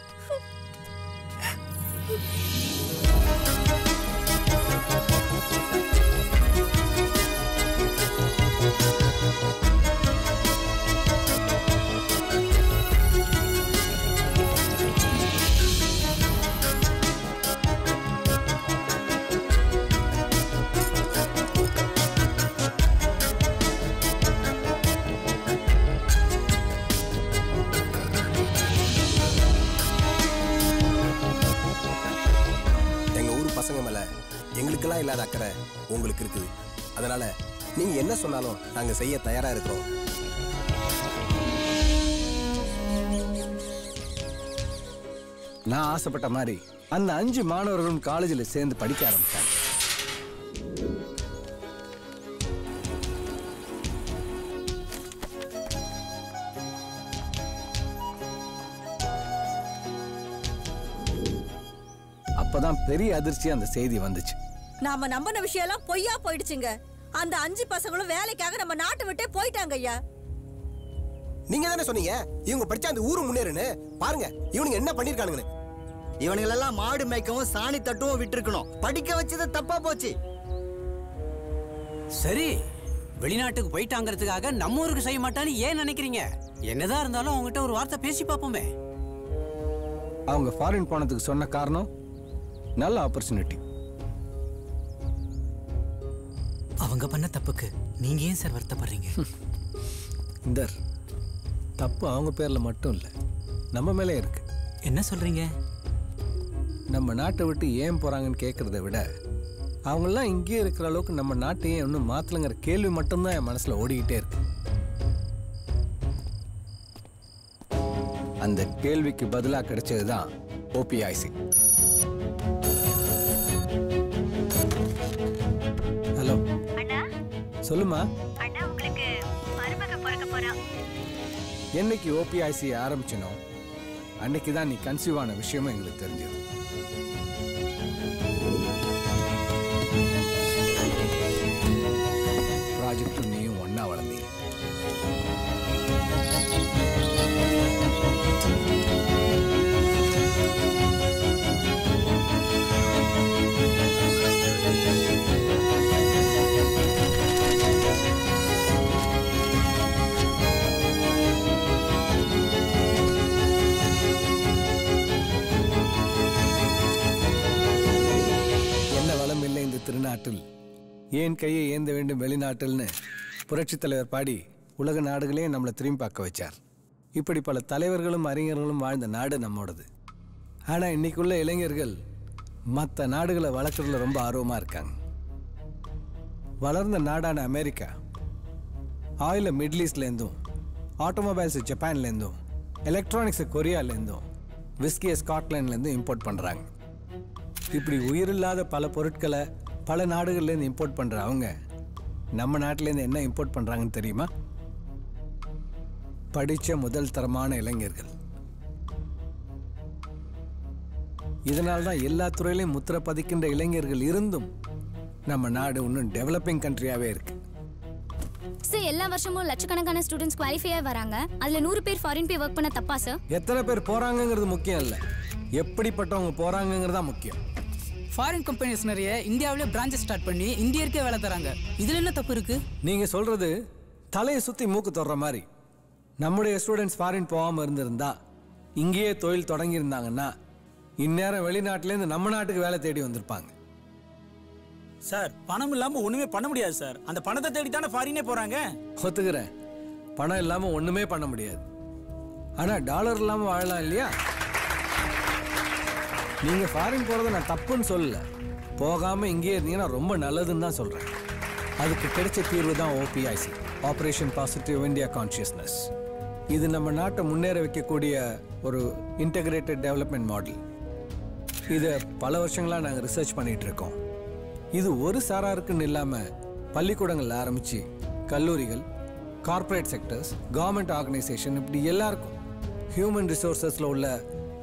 எங்களுக்கெல்லாம் இல்லாத அக்கறை உங்களுக்கு இருக்குது. அதனால நீங்க என்ன சொன்னாலும் நாங்க செய்ய தயாரா இருக்கிறோம். நான் ஆசைப்பட்ட மாதிரி அந்த 5 மாணவர்களும் காலேஜில் சேர்ந்து படிக்க ஆரம்பிச்சாங்க. அப்பதான் பெரிய அதிர்ச்சி அந்த செய்தி வந்துச்சு. நாம நம்பின விஷயம் எல்லாம் பொய்யா போயிடுச்சுங்க. அந்த 5 பசங்களும் வேலைக்காக நம்ம நாட்டை விட்டே போயிட்டாங்க ஐயா. நீங்க தானே சொன்னீங்க இவங்க படிச்சா அந்த ஊரு முன்னேறுன்னு. பாருங்க இவனுங்க என்ன பண்ணிருக்கானுங்கன்னு. இவனுங்களெல்லாம் மாடு மேய்க்கவும் சாணி தட்டவும் விட்டுருக்கணும். படிக்க வச்சது தப்பா போச்சு. சரி, வெளிநாட்டுக்கு போயிட்டாங்கிறதுக்காக நம்ம ஊருக்கு செய்ய மாட்டான்னு ஏன் நினைக்கிறீங்க? என்னதான் இருந்தாலும் அவங்ககிட்ட ஒரு வார்த்தை பேசி பார்ப்போமே. அவங்க ஃபாரின் போனதுக்கு சொன்ன காரணம் நல்ல ஆப்பர்ச்சுனிட்டி. அவங்க பண்ண தப்புக்கு நீங்க ஏன் சார் வருத்தப்படுறீங்க? இந்த தப்பு அவங்க பேர்ல மட்டும் இல்லை, நம்ம மேலே இருக்கு. என்ன சொல்றீங்க? நம்ம நாட்டை விட்டு ஏன் போறாங்கன்னு கேட்கறத விட அவங்கெல்லாம் இங்கே இருக்கிற அளவுக்கு நம்ம நாட்டையே இன்னும் மாத்தலங்கிற கேள்வி மட்டும்தான் என் மனசுல ஓடிக்கிட்டே இருக்கு. அந்த கேள்விக்கு பதிலா கிடைச்சதுதான் ஓபிஐசி. ஹலோ சொல்லுமா. என்னைக்கு ஓபிஐசி ஆரம்பிச்சனோ அன்னைக்கு தான் நீ கன்சீவ் ஆன விஷயமும் எங்களுக்கு தெரிஞ்சது. ப்ராஜெக்ட் நீயும் ஒன்னா வளர்ந்தீங்க. திருநாட்டில் ஏன் கையை ஏந்த வேண்டும் வெளிநாட்டில்னு புரட்சி தலைவர் பாடி உலக நாடுகளையும் நம்மளை திரும்பி பார்க்க வச்சார். இப்படி பல தலைவர்களும் அறிஞர்களும் வாழ்ந்த நாடு நம்மோடது. ஆனால் இன்னைக்குள்ள இளைஞர்கள் மற்ற நாடுகளை வளர்க்குறதுல ரொம்ப ஆர்வமாக இருக்காங்க. வளர்ந்த நாடான அமெரிக்கா ஆயிலை மிடில் ஈஸ்ட்லேருந்தும், ஆட்டோமொபைல்ஸு ஜப்பான்லேருந்தும், எலக்ட்ரானிக்ஸு கொரியாலேருந்தும், விஸ்கியை ஸ்காட்லாண்ட்லேருந்தும் இம்போர்ட் பண்ணுறாங்க. இப்படி உயிரில்லாத பல பொருட்களை பல நாடுகள்லேருந்து இம்போர்ட் பண்ணுற அவங்க நம்ம நாட்டிலேருந்து என்ன இம்போர்ட் பண்ணுறாங்கன்னு தெரியுமா? படித்த முதல் தரமான இளைஞர்கள். இதனால்தான் எல்லா துறையிலையும் முத்திரை பதிக்கின்ற இளைஞர்கள் இருந்தும் நம்ம நாடு இன்னும் டெவலப்பிங் கண்ட்ரியாவே இருக்கு. சார், எல்லா வருஷமும் லட்சக்கணக்கான ஸ்டூடெண்ட்ஸ் குவாலிஃபையா வராங்க. அதுல 100 பேர் ஃபாரின் போய் ஒர்க் பண்ண தப்பா சார்? எத்தனை பேர் போறாங்கங்கிறது முக்கியம் இல்ல, எப்படிப்பட்டவங்க போறாங்கங்கிறது தான் முக்கியம். ஃபாரின் கம்பெனிஸ் நிறைய இந்தியாவிலே பிரான்ச்சஸ் ஸ்டார்ட் பண்ணி இந்தியருக்கே வேலை தராங்க. இதுல என்ன தப்பு இருக்கு? நீங்க சொல்றது தலையை சுத்தி மூக்கு தொடுற மாதிரி. நம்முடைய ஸ்டூடெண்ட்ஸ் ஃபாரின் போகாம இருந்திருந்தா, இங்கேயே தொழில் தொடங்கி இருந்தாங்கன்னா இந்நேரம் வெளிநாட்டிலேருந்து நம்ம நாட்டுக்கு வேலை தேடி வந்திருப்பாங்க. சார், பணம் இல்லாம ஒண்ணுமே பண்ண முடியாது சார். அந்த பணத்தை தேடி தானே ஃபாரினே போறாங்க. ஒத்துக்கிறேன், பணம் இல்லாம ஒண்ணுமே பண்ண முடியாது. ஆனா டாலர் இல்லாம வாழலாம் இல்லையா? நீங்க ஃபாரின் போறதை நான் தப்புன்னு சொல்லல, போகாம இங்கே இருந்தீங்கன்னா ரொம்ப நல்லதுன்னு தான் சொல்றேன். அதுக்கு கிடைச்ச தீர்வு தான் OPIC, operation positive India consciousness. இது நம்ம நாட்டை முன்னேற வைக்கக்கூடிய ஒரு இன்டகிரேட்டட் டெவலப்மெண்ட் மாடல். இதை பல வருஷங்களா நாங்கள் ரிசர்ச் பண்ணிட்டு இருக்கோம். இது ஒரு சாராருக்குன்னு இல்லாம பள்ளிக்கூடங்கள் ஆரம்பிச்சு கல்லூரிகள், கார்ப்பரேட் செக்டர்ஸ், கவர்மெண்ட் ஆர்கனைசேஷன், இப்படி எல்லாருக்கும் ஹியூமன் ரிசோர்ஸஸ்ல உள்ள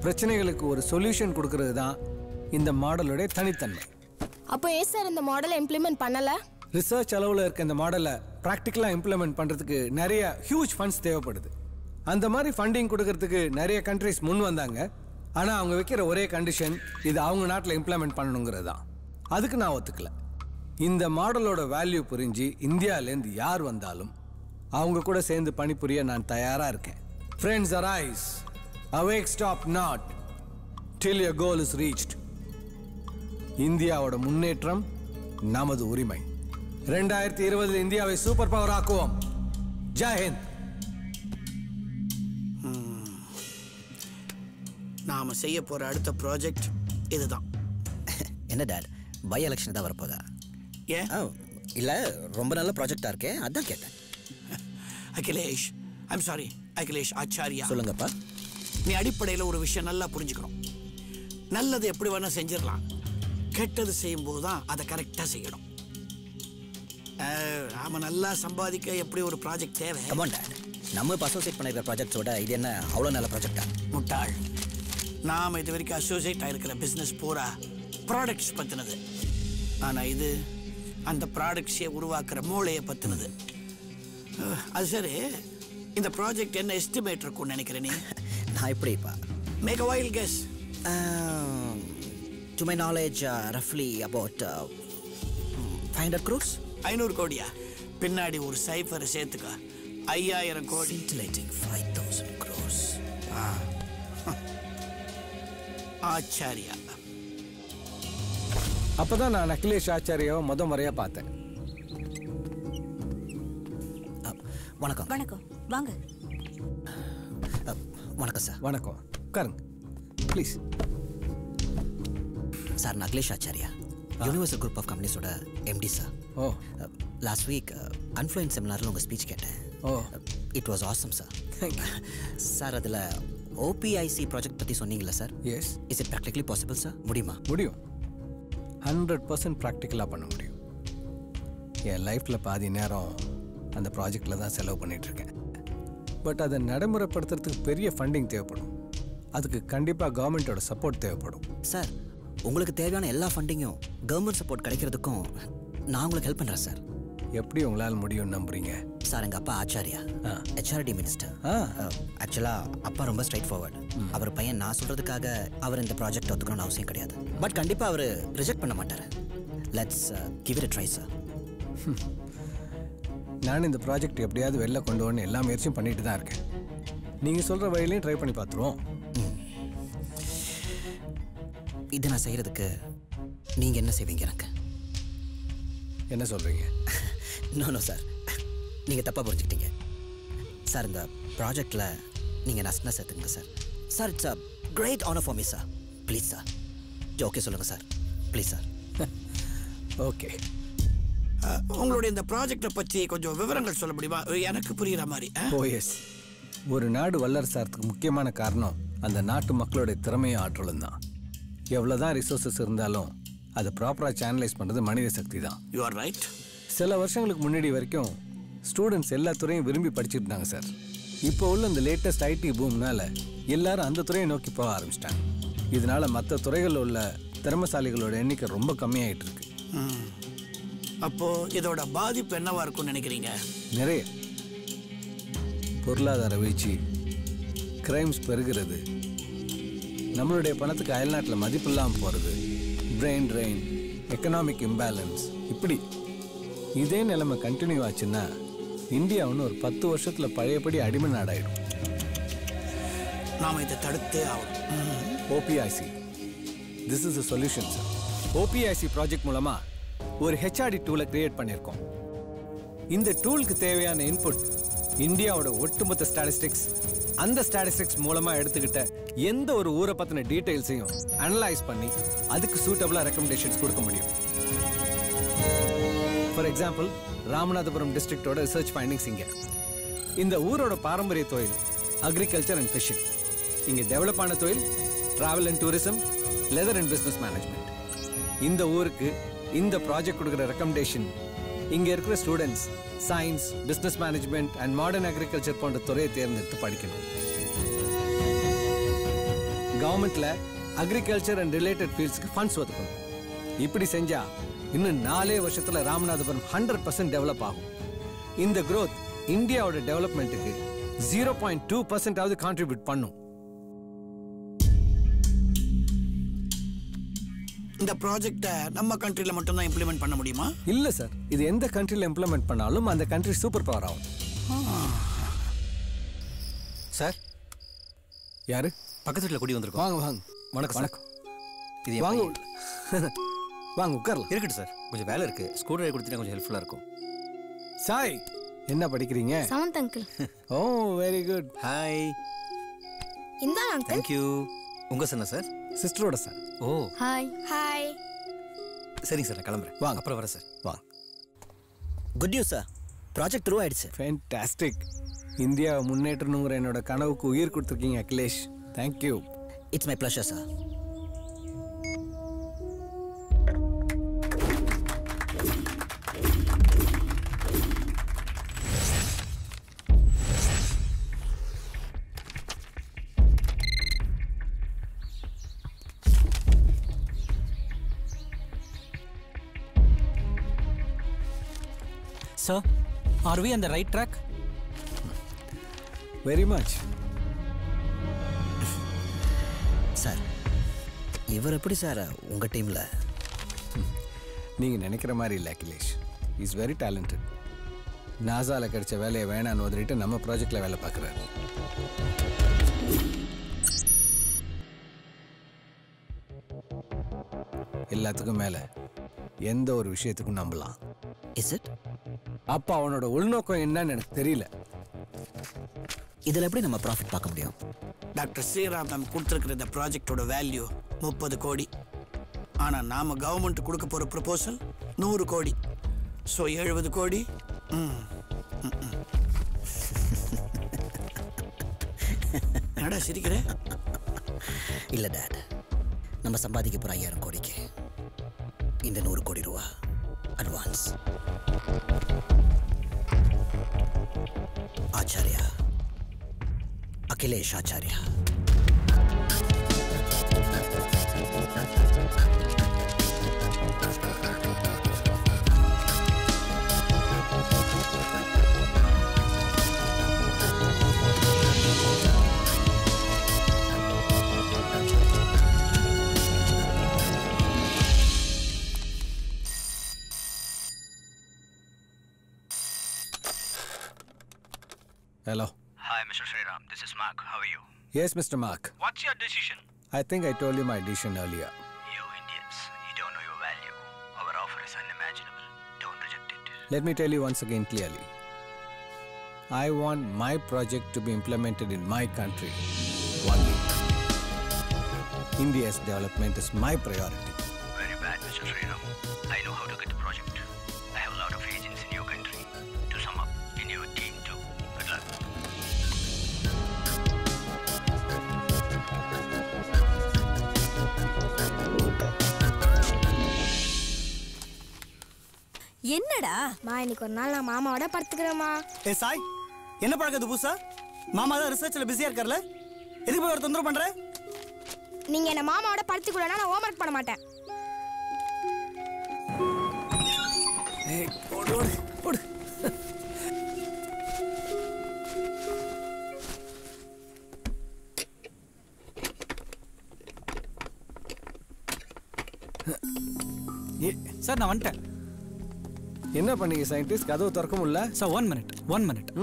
பிரச்சனைகளுக்கு ஒரு சொல்யூஷன் கொடுக்கறது தான் இந்த மாடலுடைய தனித்தன்மை. அப்போ ஏன் சார் இந்த மாடலை இம்ப்ளிமெண்ட் பண்ணல? ரிசர்ச் அளவில் இருக்க இந்த மாடலை ப்ராக்டிக்கலாக இம்ப்ளிமெண்ட் பண்ணுறதுக்கு நிறைய ஹியூஜ் ஃபண்ட்ஸ் தேவைப்படுது. அந்த மாதிரி ஃபண்டிங் கொடுக்கறதுக்கு நிறைய கண்ட்ரிஸ் முன் வந்தாங்க. ஆனால் அவங்க வைக்கிற ஒரே கண்டிஷன் இது அவங்க நாட்டில் இம்ப்ளிமெண்ட் பண்ணணுங்கிறது தான். அதுக்கு நான் ஒத்துக்கல. இந்த மாடலோட வேல்யூ புரிஞ்சு இந்தியாவிலேருந்து யார் வந்தாலும் அவங்க கூட சேர்ந்து பணிபுரிய நான் தயாராக இருக்கேன். Friends, arise, awake, stop not till your goal is reached. இந்தியாவோட முன்னேற்றம் நமது உரிமை. 2020 இந்தியாவை சூப்பர் பவர் ஆக்குவோம். ஜெய் ஹிந்த். நாம செய்ய போற அடுத்த ப்ராஜெக்ட் இதுதான். என்ன டாட், பை எலெக்ஷன் தான் வரப்போதா? ஏன் இல்ல, ரொம்ப நல்ல ப்ராஜெக்டா இருக்கே, அதான் கேட்டேன். Akhilesh, I'm sorry, Akhilesh Acharya. சொல்லுங்கப்பா. நீ அடிப்படையில் ஒரு விஷயம் நல்லா புரிஞ்சுக்கணும். நல்லது எப்படி வேணா செஞ்சிடலாம், கெட்டது செய்யும் போது தான் அதை கரெக்டாக செய்யணும். நாம நல்லா சம்பாதிக்க எப்படி ஒரு ப்ராஜெக்ட் தேவை. நம்ம இப்போ அசோசியேட் பண்ணிருக்கிற ப்ராஜெக்ட்ஸோட இது என்ன அவ்வளோ நல்ல ப்ராஜெக்டா? முட்டாள், நாம் இது வரைக்கும் அசோசியேட் ஆகிருக்கிற பிஸ்னஸ் பூரா ப்ராடக்ட்ஸ் பற்றினது. ஆனால் இது அந்த ப்ராடக்ட்ஸை உருவாக்குற மூளையை பற்றினது. அது சரி, இந்த ப்ராஜெக்ட் என்ன எஸ்டிமேட் இருக்கும்னு நினைக்கிறேன் நீ? நான் எப்படிப்பா? Make a wild guess. To my knowledge, roughly about 500 crores. 500 கோடியா? பின்னாடி ஒரு சைஃபரை சேர்த்துக்க 5000 கோடி. Scintillating 5,000 crores. ஆச்சாரியா. அப்பதான் நான் அகிலேஷ் ஆச்சாரியாவை முறையா பார்த்தேன். வணக்கம். வணக்கம். வாங்க. வணக்கம் சார். வணக்கம். உட்காருங்க ப்ளீஸ். சார் நான் Akhilesh Acharya, universal group of கம்பெனிஸோட MD sir. Oh. Last week Confluence செமினாரில் உங்கள் ஸ்பீச் கேட்டேன். Oh. It was awesome sir. Sir அதில் ஓபிஐசி ப்ராஜெக்ட் பற்றி சொன்னீங்களா sir? Yes. Is it practically possible sir? முடியுமா? முடியும். 100% ப்ராக்டிக்கலாக பண்ண முடியும். என் லைஃப்பில் பாதி நேரம் அந்த ப்ராஜெக்டில் தான் செலவு பண்ணிகிட்ருக்கேன். பட் அதை நடைமுறைப்படுத்துறதுக்கு பெரிய ஃபண்டிங் தேவைப்படும். அதுக்கு கண்டிப்பாக கவர்மெண்ட்டோட சப்போர்ட் தேவைப்படும். சார் உங்களுக்கு தேவையான எல்லா ஃபண்டிங்கும் கவர்மெண்ட் சப்போர்ட் கிடைக்கிறதுக்கும் நான் உங்களுக்கு ஹெல்ப் பண்ணுறேன் சார். எப்படி உங்களால் முடியும்னு நம்புறீங்க? சார் எங்கள் அப்பா ஆச்சாரியா, ஹெச்ஆர்டி மினிஸ்டர். ஆக்சுவலாக அப்பா ரொம்ப ஸ்ட்ரைட் ஃபார்வர்ட். அவர் பையன் நான் சொல்கிறதுக்காக அவர் இந்த ப்ராஜெக்ட் ஒத்துக்கணும்னு அவசியம் கிடையாது. பட் கண்டிப்பாக அவர் ரிஜெக்ட் பண்ண மாட்டார். Let's give it a try sir. நான் இந்த ப்ராஜெக்ட் எப்படியாவது வெளில கொண்டு வரணும் எல்லா முயற்சியும் பண்ணிட்டு தான் இருக்கேன். நீங்கள் சொல்கிற வழியிலையும் ட்ரை பண்ணி பார்த்துருவோம். இதை நான் செய்கிறதுக்கு நீங்கள் என்ன செய்வீங்க? எனக்கு என்ன சொல்கிறீங்க? நோ சார், நீங்கள் தப்பாக புரிஞ்சுக்கிட்டீங்க சார். இந்த ப்ராஜெக்டில் நீங்கள் நஷ்டம் சேர்த்துங்க sir. Sir it's a great honour for me sir. Please sir. Okay சொல்லுங்கள் சார், ப்ளீஸ் சார். ஓகே. உங்களுடைய இந்த ப்ராஜெக்டை பற்றி கொஞ்சம் விவரங்கள் சொல்ல முடியுமா? எனக்கு புரிகிற மாதிரி. ஓ எஸ். ஒரு நாடு வல்லரசாகிறதுக்கு முக்கியமான காரணம் அந்த நாட்டு மக்களுடைய திறமையும் ஆற்றலும் தான். எவ்வளோதான் ரிசோர்ஸஸ் இருந்தாலும் அதை ப்ராப்பராக சேனலைஸ் பண்ணுறது மனித சக்தி தான். You are right. சில வருஷங்களுக்கு முன்னாடி வரைக்கும் ஸ்டூடெண்ட்ஸ் எல்லா துறையும் விரும்பி படிச்சுட்டு இருந்தாங்க சார். இப்போ உள்ள இந்த லேட்டஸ்ட் ஐடி பூம்னால எல்லாரும் அந்த துறையை நோக்கி போக ஆரம்பிச்சிட்டாங்க. இதனால மற்ற துறைகளில் உள்ள திறமைசாலிகளோட எண்ணிக்கை ரொம்ப கம்மியாயிட்டு இருக்கு. அப்போ இதோட பாதிப்பு என்னவா இருக்கும்னு நினைக்கிறீங்க? நிறைய. பொருளாதார வீழ்ச்சி, கிரைம்ஸ் பெருகிறது, நம்மளுடைய பணத்துக்கு அயல்நாட்டில் மதிப்பு இல்லாமல் போகிறது, பிரெயின் ட்ரெயின், எக்கனாமிக் இம்பேலன்ஸ். இப்படி இதே நிலைமை கண்டினியூ ஆச்சுன்னா இந்தியா ஒன்று ஒரு 10 வருஷத்தில் பழையபடி அடிமை நாடாயிடும். நாம் இதை தடுத்தே ஆகணும். OPIC, this is a solution sir. OPIC project மூலமாக ஒரு ஹெச்ஆர்டி டூலை கிரியேட் பண்ணியிருக்கோம். இந்த டூலுக்கு தேவையான இன்புட் இந்தியாவோட ஒட்டுமொத்த ஸ்டாட்டிஸ்டிக்ஸ், அந்த ஸ்டாட்டிஸ்டிக்ஸ் மூலமாக எடுத்துக்கிட்ட எந்த ஒரு ஊரை பற்றின டீட்டெயில்ஸையும் அனலைஸ் பண்ணி அதுக்கு சூட்டபிளாக ரெக்கமெண்டேஷன்ஸ் கொடுக்க முடியும். ஃபார் எக்ஸாம்பிள், ராமநாதபுரம் டிஸ்ட்ரிக்டோட ரிசர்ச் ஃபைண்டிங்ஸ் இங்கே. இந்த ஊரோட பாரம்பரிய தொழில் அக்ரிகல்ச்சர் அண்ட் ஃபிஷிங். இங்கே டெவலப் ஆன தொழில் travel and tourism, leather and business management. இந்த ஊருக்கு இந்த ப்ராஜெக்ட் கொடுக்குற ரெக்கமெண்டேஷன் இங்கே இருக்கிற students science, business management and modern agriculture போன்ற துறையை தேர்ந்தெடுத்து படிக்கணும். கவர்மெண்ட்ல அக்ரிகல்ச்சர் அண்ட் ரிலேட்டட் ஃபீல்ட்ஸ்க்கு ஃபண்ட்ஸ் ஒதுக்கணும். இப்படி செஞ்சா இன்னும் 4 வருஷத்துல ராமநாதபுரம் 100% டெவலப் ஆகும். இந்த growth இந்தியாவோட டெவலப்மெண்ட்டுக்கு 0.2% கான்ட்ரிபியூட் பண்ணும். இந்த ப்ராஜெக்டை நம்ம கண்ட்ரியில் மட்டும்தான் இம்ப்ளிமெண்ட் பண்ண முடியுமா? இல்லை சார், இது எந்த கண்ட்ரியில் இம்ப்ளிமெண்ட் பண்ணாலும் அந்த கண்ட்ரி சூப்பர் பவர் ஆகும். சார் யாரு? பக்கத்து வீட்டில் குடி வந்திருக்கோம். வாங்க வாங்க. வணக்கம். வணக்கம். இது வாங்க வாங்க உட்காரலாம். இருக்கட்டும் சார், கொஞ்சம் வேலை இருக்கு. ஸ்கூல் டிரைவர் கொடுத்தீங்கன்னா கொஞ்சம் ஹெல்ப்ஃபுல்லாக இருக்கும். சாய், என்ன படிக்கிறீங்க? 7th uncle. Oh very good. Hi. இந்த அங்கிள். Thank you. உங்க சன்னா சார்? சிஸ்டரோட சார். Oh hi. ஹாய். சரிங்க சார், நான் கிளம்புறேன். வாங்க. அப்புறம் வரேன் சார். வாங்க. Good news sir, project through ஆயிடுச்சு. ஃபேன்டாஸ்டிக். இந்தியா முன்னேற்றணுங்கிற என்னோட கனவுக்கு உயிர் கொடுத்துருக்கீங்க Akhilesh. Thank you. It's my pleasure sir. Sir, are we on the right track? Very much. Sir, இவர் எப்படி சார் உங்க டீம்ல? நீங்க நினைக்கிற மாதிரி இல்லை அகிலேஷ். Is very talented. நாசால கிடைச்ச வேலையை வேணான்னு உதறிட்டு நம்ம ப்ராஜெக்ட்ல வேலை பார்க்குறாரு. எல்லாத்துக்கும் மேல எந்த ஒரு விஷயத்துக்கும் நம்பலாம். Is it? அப்ப அவனோட உள்நோக்கம் என்னன்னு எனக்கு தெரியல. இதில் எப்படி நம்ம ப்ராஃபிட் பார்க்க முடியும்? டாக்டர் ஸ்ரீராம் மேம் கொடுத்துருக்கிற இந்த ப்ராஜெக்டோட வேல்யூ 30 கோடி. ஆனால் நாம கவர்மெண்ட் கொடுக்க போகிற ப்ரொபோசல் 100 கோடி. ஸோ 70 கோடி. என்னடா சிரிக்கிற? இல்லை டேட், நம்ம சம்பாதிக்க போகிற 5000 கோடிக்கு இந்த 100 கோடி ரூபா advance. Acharya, Akhilesh Acharya. Hello. Hi, Mr. Sriram. This is Mark. How are you? Yes, Mr. Mark. What's your decision? I think I told you my decision earlier. You Indians, you don't know your value. Our offer is unimaginable. Don't reject it. Let me tell you once again clearly. I want my project to be implemented in my country only. India's development is my priority. Very bad, Mr. Sriram. I know how to get the project. I have a lot of agents in your country. To sum up, in your team too. Good luck. என்னடா மா, இன்னைக்கு ஒரு நாள் நான் மாமாவோட படுத்துக்கிறேம்மா. ஏ சாய், என்ன பழக்கது புதுசா? மாமா தான் ரிசர்ச்ல பிஸியா இருக்கார்ல, எதுக்கு போய் ஒரு தொந்தரவு பண்ற? நீங்க என்ன மாமாவோட படுத்துக்கூடனா நான் ஹோம்வொர்க் பண்ண மாட்டேன். ஏய், ஓடு ஓடு ஓடு. சார் நான் வந்துட்டேன். என்ன பண்ணீங்க சயின்டிஸ்ட்? கதவு திறக்க முடியல சார். 1 minute.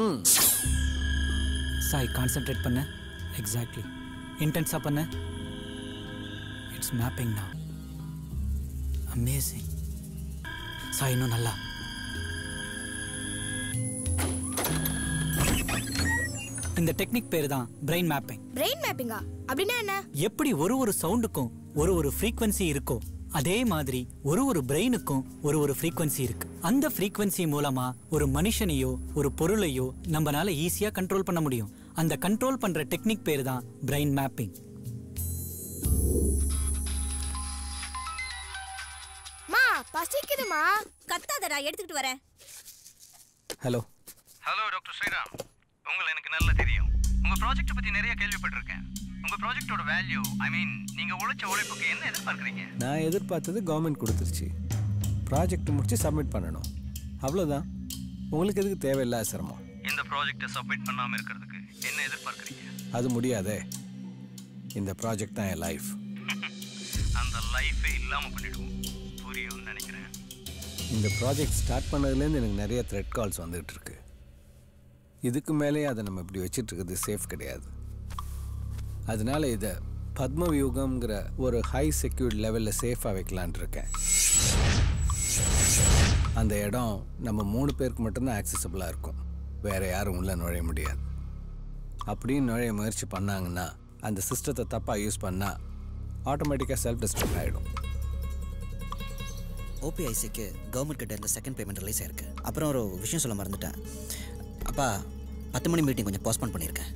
சாய் கான்சென்ட்ரேட் பண்ண. எக்ஸாக்ட்லி. இன்டென்ஸாக பண்ண. It's mapping now. Amazing. Sai இன்னும் நல்லா. இந்த டெக்னிக் பேர் தான் பிரெயின் மேப்பிங். பிரெயின் மேப்பிங்கா? அப்படின்னா என்ன? எப்படி ஒரு சவுண்டுக்கும் ஒரு ஃப்ரீக்வன்சி இருக்கோ அதே மாதிரி ஒரு பிரெயினுக்கும் ஒரு ஃப்ரீக்வன்சி இருக்கு. அந்த ஃப்ரீக்வன்சி மூலமா ஒரு மனுஷனையோ ஒரு பொருளையோ நம்மளால ஈஸியா கண்ட்ரோல் பண்ண முடியும். அந்த கண்ட்ரோல் பண்ற டெக்னிக் பேர் தான் பிரெயின் மேப்பிங். மா, பசிக்குதுமா. கத்தாதடா, எடுத்துக்கிட்டு வரேன். ஹலோ. Hello doctor Sriram. உங்களை எனக்கு நல்லா தெரியும். உங்க ப்ராஜெக்ட் பத்தி நிறைய கேள்விப்பட்டிருக்கேன். உங்க ப்ராஜெக்ட்டோட வேல்யூ, நீங்க உழைச்ச உழைப்புக்கு என்ன எதிர்பார்க்கறீங்க? நான் எதிர்பார்த்தது கவர்மெண்ட் கொடுத்துருச்சு. ப்ராஜெக்ட் முடிச்சு சப்மிட் பண்ணணும், அவ்வளோதான். உங்களுக்கு எதுக்கு தேவையில்லாத சிரமம்? இந்த ப்ராஜெக்ட்டை சப்மிட் பண்ணாம இருக்கிறதுக்கு என்ன எதிர்பார்க்கறீங்க? அது முடியாதே. இந்த ப்ராஜெக்ட் தான் என் லைஃப். அந்த லைஃபே இல்லாம பண்ணிடுவோம். புரியும்னு நினைக்கிறேன். இந்த ப்ராஜெக்ட் ஸ்டார்ட் பண்ணதுலேருந்து எனக்கு நிறைய த்ரெட் கால்ஸ் வந்துகிட்டு இருக்கு. இதுக்கு மேலேயே அதை நம்ம இப்படி வச்சுட்டு இருக்கிறது சேஃப் கிடையாது. அதனால இதை பத்மவியூகம்ங்கிற ஒரு ஹை செக்யூர்ட் லெவலில் சேஃபாக வைக்கலான் இருக்கேன். அந்த இடம் நம்ம 3 பேருக்கு மட்டும்தான் ஆக்சசபிளாக இருக்கும். வேறு யாரும் உள்ளே நுழைய முடியாது. அப்படின்னு நுழைய முயற்சி பண்ணாங்கன்னா அந்த சிஸ்டத்தை தப்பாக யூஸ் பண்ணால் ஆட்டோமேட்டிக்காக செல்ஃப் டிஸ்ட்ரக்ட் ஆகிடும். ஓபிஐசிக்கு கவர்மெண்ட் கிட்ட இந்த செகண்ட் பேமெண்ட் ரிலீஸ் ஆயிருக்கு. அப்புறம் ஒரு விஷயம் சொல்ல மறந்துட்டேன். அப்பா 10 மணி மீட்டிங் கொஞ்சம் போஸ்ட்போன் பண்ணியிருக்கேன்.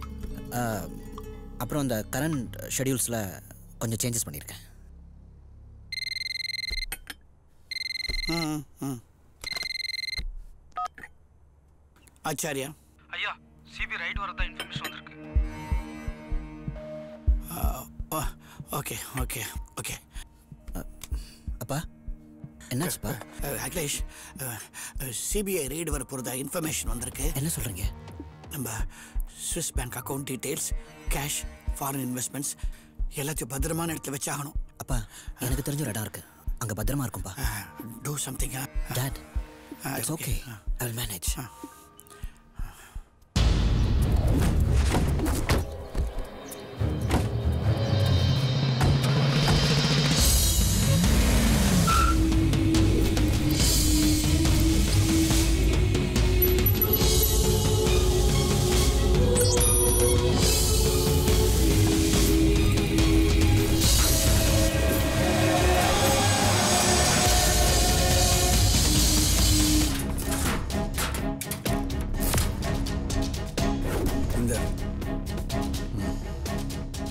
அப்புறம் இந்த கரண்ட் ஷெடியூல்ஸில் கொஞ்சம் சேஞ்சஸ் பண்ணியிருக்கேன். ஆச்சாரியா. ஐயா, சிபி ரைட் வரதா இன்ஃபர்மேஷன் வந்திருக்கு. Okay okay okay. அப்பா என்னாச்சுப்பா? அகிலேஷ், சிபிஐ ரெய்டு வர போகிறதா இன்ஃபர்மேஷன் வந்திருக்கு. என்ன சொல்கிறீங்க? நம்ம Swiss bank account details, cash, foreign investments எல்லாத்தையும் பத்திரமான இடத்துல வச்சாகணும். அப்பா எனக்கு தெரிஞ்ச ஒரு இடம் இருக்கு, அங்க பத்திரமா இருக்கும்பா. Do something. Dad it's okay, I will manage.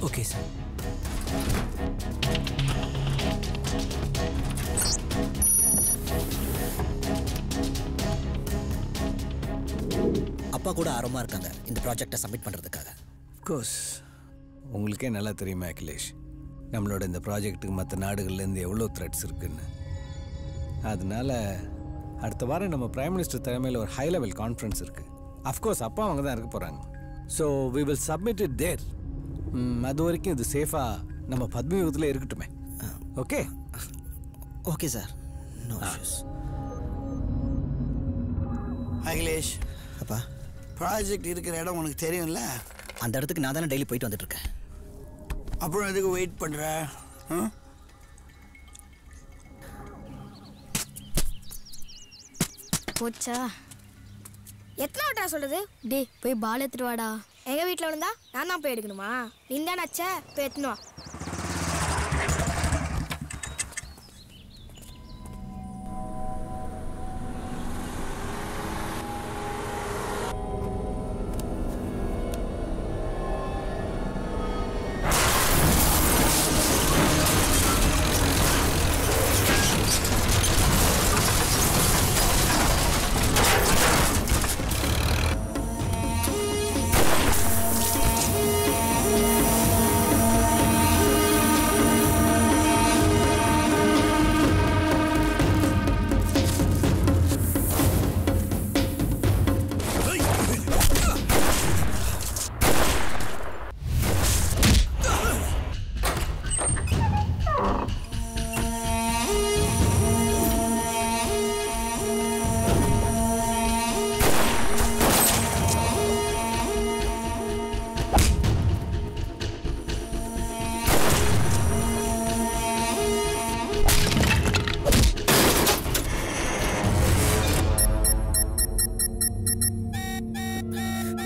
Okay sir. அப்பா கூட ஆர்வமா இருக்காங்க இந்த ப்ராஜெக்டை சப்மிட் பண்றதுக்காக. கோர்ஸ் உங்களுக்கே நல்லா தெரியுமா அகிலேஷ், நம்மளோட இந்த ப்ராஜெக்ட்டுக்கு மற்ற நாடுகள்லேருந்து எவ்வளோ த்ரெட்ஸ் இருக்குன்னு. அதனால அடுத்த வாரம் நம்ம பிரைம் மினிஸ்டர் தலைமையில் ஒரு ஹை லெவல் கான்ஃபரன்ஸ் இருக்குது. அஃப்கோர்ஸ் அப்பா அவங்க தான் இருக்க போகிறாங்க. So we will submit it there. அது வரைக்கும் இது சேஃபாக நம்ம பத்மயுகத்தில் இருக்கட்டுமே. Okay okay sir, no issues. Akhilesh, அப்பா ப்ராஜெக்ட் இருக்கிற இடம் உனக்கு தெரியும்ல? அந்த இடத்துக்கு நான் தானே டெய்லி போயிட்டு வந்துட்டு இருக்கேன். அப்புறம் எதுக்கு வெயிட் பண்ணுற? போச்சா? எத்தனை வட்டா சொல்றது? டேய் போய் பால் எடுத்துட்டு வாடா. எங்க வீட்டில் விழுந்தா நான் தான் போய் எடுக்கணுமா? நீ தானே அச்ச, போய் எடுத்துன்னு வா.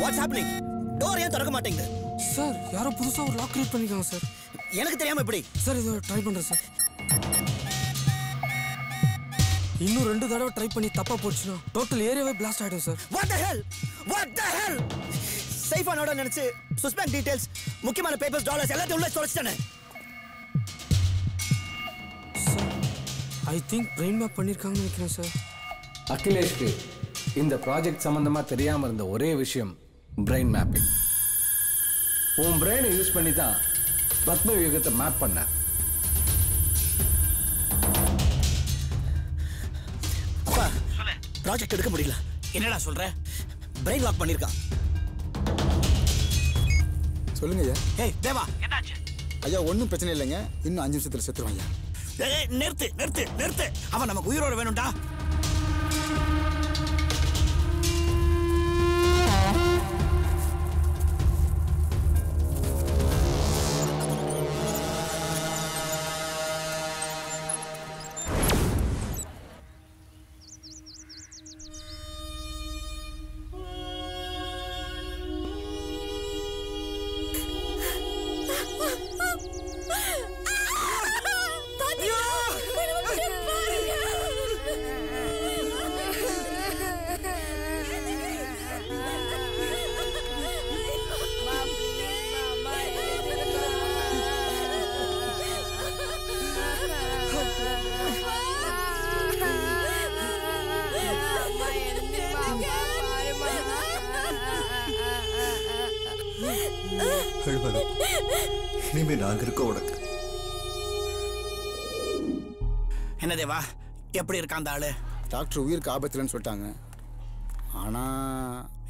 What's happening? டோர் ஏன் திறக்க மாட்டேங்குது? சார் யாரோ புதுசா ஒரு லாக் கிரியேட் பண்ணிருக்காங்க சார். எனக்கு தெரியாம எப்படி? சார் இது ட்ரை பண்றேன் சார். இன்னும் 2 தடவை ட்ரை பண்ணி தப்பா போச்சுன்னா டோட்டல் ஏரியாவே பிளாஸ்ட் ஆயிடும் sir. What the hell, what the hell? சேஃபானோட நினைச்சு சஸ்பெண்ட் டீடைல்ஸ், முக்கியமான பேப்பர்ஸ், டாலர்ஸ் எல்லாத்தையும் உள்ள தொலைச்சிட்டேனே. ஐ திங்க் பிரெயின் மேப் பண்ணிருக்காங்கன்னு நினைக்கிறேன் சார். அகிலேஷ்க்கு இந்த ப்ராஜெக்ட் சம்பந்தமா தெரியாம இருந்த ஒரே விஷயம் பிரெயின் மேப்பிங். உன் பிரெயினை யூஸ் பண்ணி தான் பத்மயுகத்தை மேப் பண்ண. அப்பா ப்ராஜெக்ட் எடுக்க முடியல. என்னடா சொல்ற? பிரெயின் லாக் பண்ணிருக்கான். சொல்லுங்க ஐயா. ஏய் தேவா, என்னாச்சு? ஐயா ஒன்றும் பிரச்சனை இல்லைங்க, இன்னும் 5 நிமிஷத்துல செத்துருவான் ஐயா. நிறுத்து நிறுத்து நிறுத்து, அவன் நமக்கு உயிரோட வேணும்டா. இனிமே நாங்க இருக்கோம் உனக்கு. என்ன தேவா, எப்படி இருக்கான் அந்த ஆளு? டாக்டர் உயிருக்கு ஆபத்துலன்னு சொல்லிட்டாங்க. ஆனா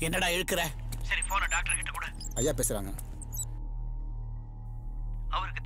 என்னடா இழுக்கிற? சரி போன டாக்டர் கிட்ட கூட. ஐயா பேசுறாங்க. அவருக்கு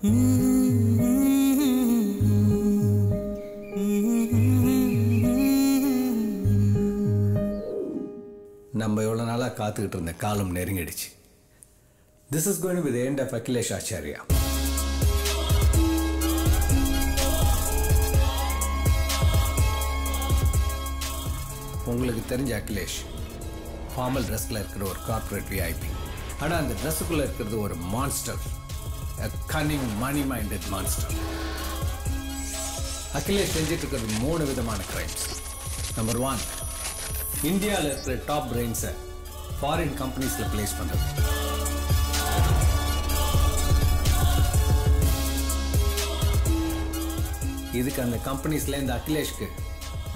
நம்ம எவ்வளோ நாளாக காத்துக்கிட்டு இருந்த காலம் நெருங்கிடுச்சு. This is going to be the end of Akhilesh Acharya. உங்களுக்கு தெரிஞ்ச அகிலேஷ் ஃபார்மல் ட்ரெஸ்ல இருக்கிற ஒரு கார்ப்பரேட் விஐபி. ஆனால் அந்த ட்ரெஸ்ஸுக்குள்ள இருக்கிறது ஒரு monster, cunning money minded monster. Akhilesh செஞ்சுட்டு இருக்கிறது 3 விதமான கிரைம்ஸ். நம்பர் 1, இந்தியாவில் இருக்கிற டாப் பிரெயின்ஸை ஃபாரின் கம்பெனிஸில் பிளேஸ் பண்ணுறது. இதுக்கு அந்த கம்பெனிஸ்ல இந்த அகிலேஷ்க்கு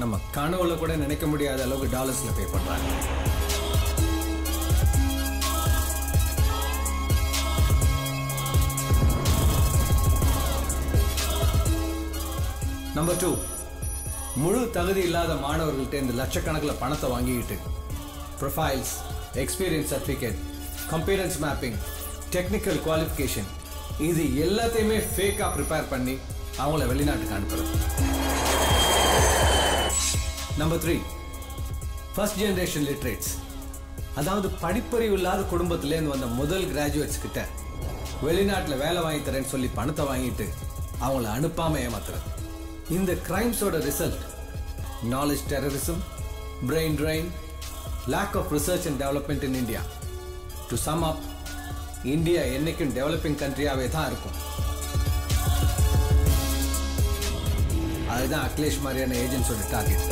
நம்ம கனவுல கூட நினைக்க முடியாத அளவுக்கு டாலர்ஸ்ல பே பண்றாங்க. நம்பர் 2, முழு தகுதி இல்லாத மாணவர்கள்ட்ட இந்த லட்சக்கணக்கில் பணத்தை வாங்கிக்கிட்டு ப்ரொஃபைல்ஸ், எக்ஸ்பீரியன்ஸ் சர்டிஃபிகேட், கம்பீரன்ஸ் மேப்பிங், டெக்னிக்கல் குவாலிஃபிகேஷன் இது எல்லாத்தையுமே ஃபேக்காக ப்ரிப்பேர் பண்ணி அவங்கள வெளிநாட்டுக்கு அனுப்புறது. நம்பர் 3, ஃபர்ஸ்ட் ஜெனரேஷன் லிட்ரேட்ஸ், அதாவது படிப்பறிவு இல்லாத குடும்பத்திலேருந்து வந்த முதல் கிராஜுவேட்ஸ் கிட்ட வெளிநாட்டில் வேலை வாங்கி தரேன்னு சொல்லி பணத்தை வாங்கிட்டு அவங்கள அனுப்பாம ஏமாத்துறது. இந்த கிரைம்ஸோட result knowledge terrorism, brain drain, lack of research and development in India. To sum up, India என்னைக்கும் டெவலப்பிங் கண்ட்ரியாவே தான் இருக்கும். அதுதான் அகிலேஷ் மாதிரியான ஏஜென்ட்ஸோட டார்கெட்.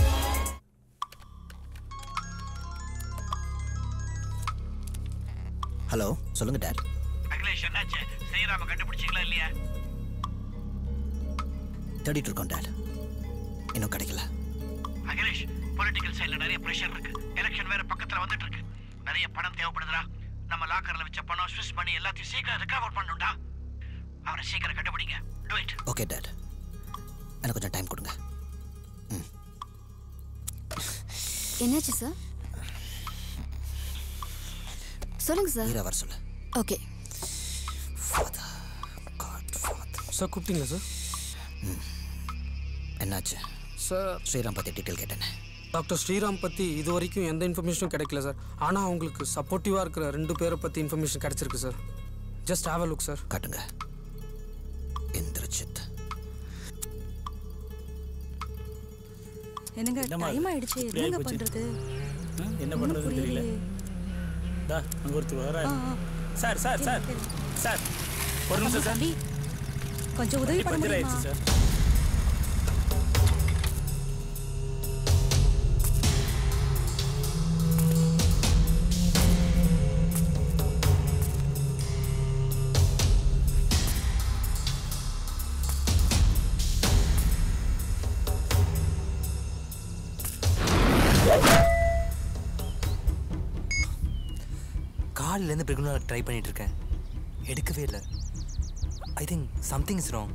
ஹலோ, சொல்லுங்க டாட். அகிலேஷ் என்னாச்சு? ஸ்ரீராம கண்டுபிடிச்சீங்களா இல்லையா? தேடிட்டு இருக்கோம் டாட், இன்னும் கிடைக்கல. அகிலேஷ், பொலிட்டிக்கல் சைடுல நிறைய பிரஷர் இருக்கு. எலெக்ஷன் வேற பக்கத்துல வந்துட்டு இருக்கு. நிறைய பணம் தேவைப்படுதுடா. நம்ம லாக்கர்ல வச்ச பணம், ஸ்விஸ் பண்ணி எல்லாத்தையும் சீக்கிரம் ரெக்கவர் பண்ணணும்டா. அவரை சீக்கிரம் கண்டுபிடிங்க. To it. ஓகே டாட், எனக்கு கொஞ்சம் டைம் கொடுங்க. என்னாச்சு சார்? சொல்லுங்க சார். நீரா வர சொல்லு. Okay sir. கூப்பிட்டீங்களா சார்? என்னாச்சு சார்? ஸ்ரீராம் பற்றி டீட்டெயில் கேட்டேன். டாக்டர் ஸ்ரீராம் பற்றி இது வரைக்கும் எந்த இன்ஃபர்மேஷனும் கிடைக்கல சார். ஆனால் அவங்களுக்கு சப்போர்ட்டிவாக இருக்கிற 2 பேரை பற்றி இன்ஃபர்மேஷன் கிடைச்சிருக்கு sir. Just have a look sir. காட்டுங்க. இந்திரஜித். என்னங்க டைம் ஆயிடுச்சு, என்னங்க பண்றது? என்ன பண்றதுன்னு தெரியல. டா அங்க ஒருத்தர் வராரு. சார் சார் சார் சார் ஒரு நிமிஷம் சார், கொஞ்சம் உதவி பண்ண முடியுமா சார்? காலிலேருந்து பிரிக்கணும் ட்ரை பண்ணிட்டு இருக்கேன், எடுக்கவே இல்லை. I think something is wrong.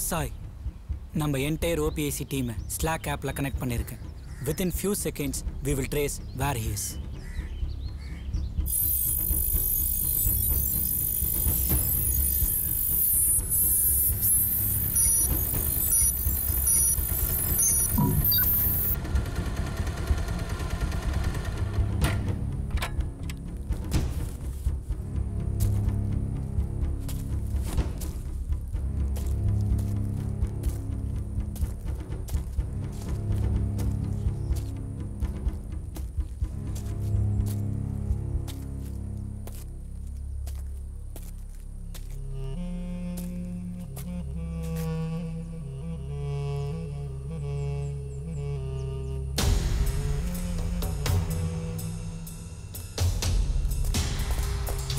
Sai, நம்ம என்டையர் ஓபிஐசி டீமை ஸ்லாக் ஆப்பில் கனெக்ட் பண்ணியிருக்கேன். Within few seconds we will trace where he is.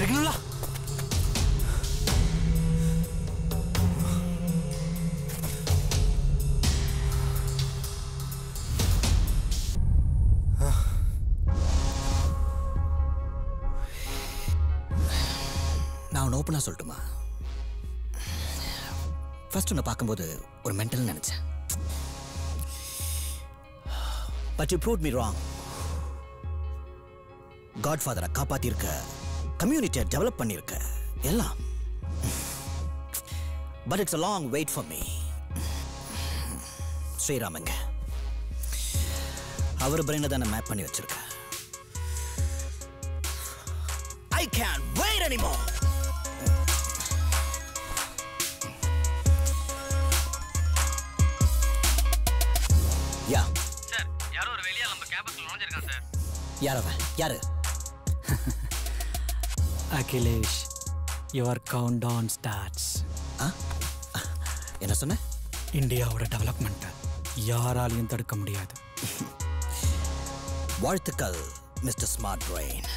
Regnula! நான் ஒன்று ஓப்பனாக சொல்லட்டுமா? ஃபர்ஸ்ட் உன்னை பார்க்கும்போது ஒரு மென்டல் நினச்சேன். But you proved me wrong. காட்ஃபாதரை காப்பாற்றிருக்க, கம்யூனிட்டியை டெவலப் பண்ணியிருக்க, எல்லாம் but it's a long wait for me. ஸ்ரீராமங்க அவர் பிரெயினை தான் நான் மேப் பண்ணி வச்சிருக்கேன். I can't wait anymore. Yeah sir யாரோ ஒரு வெளியா நம்ம கேம்பஸ்ல நுழைஞ்சிருக்கான் சார். யார் அவன்? யாரு? Akhilesh, your countdown starts. என்ன சொன்ன? இந்தியாவோட டெவலப்மெண்ட்டை யாராலையும் தடுக்க முடியாது. வாழ்த்துக்கள் mister smart brain.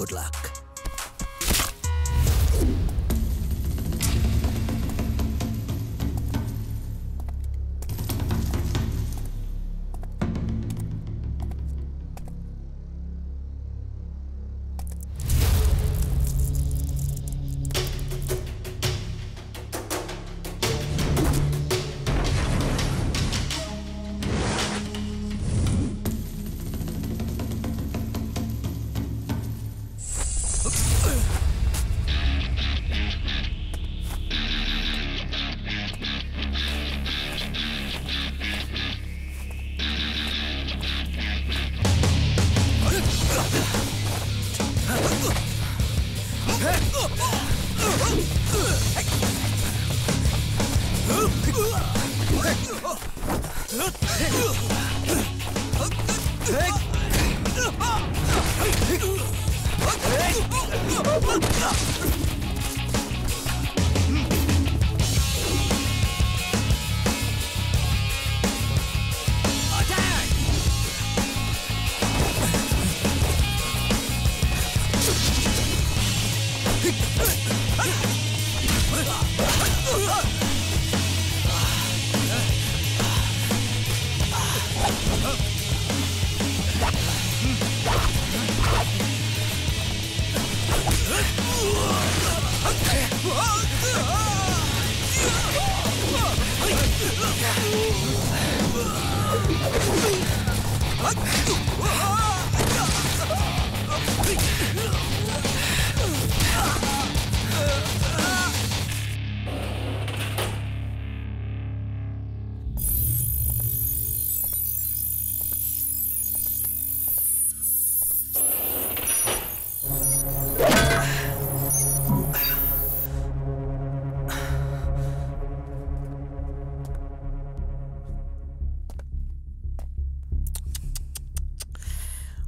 Good luck.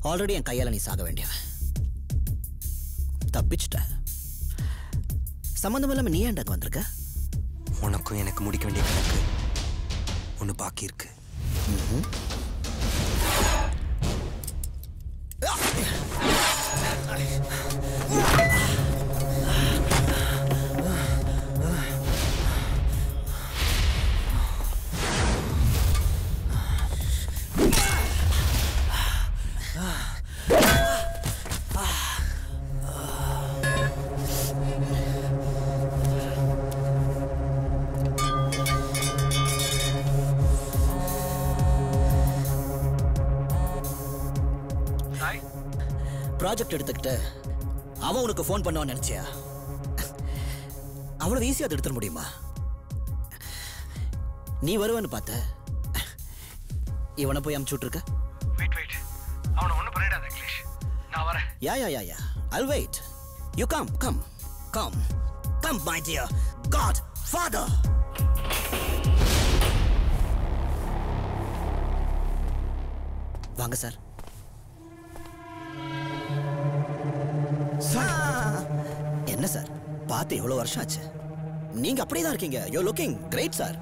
Already என் கையால நீ சாக வேண்டியவன். தப்பிச்சிட்ட. சம்மந்தம் இல்லாம நீ ஏன்டாக்கு வந்திருக்க? உனக்கும் எனக்கு முடிக்க வேண்டிய கணக்கு ஒன்று பாக்கி இருக்கு. ப்ராஜெக்ட் எடுத்துக்கிட்டு அவன் உனக்கு ஃபோன் பண்ணுவான்னு நினைச்சியா? அவ்வளவு ஈஸியா அதை எடுத்துட முடியுமா? நீ வருவேன்னு பார்த்த, இவனை போய் அமுச்சு விட்டுருக்க. வெயிட் அவனை ஒன்றும் பண்ணிடாத அகிலேஷ், நான் வரேன். யா I'll wait. You come my dear Godfather. வாங்க சார். என்ன சார் பார்த்து எவ்வளவு வருஷம் ஆச்சு? நீங்க அப்படியே தான் இருக்கீங்க. You're looking great sir.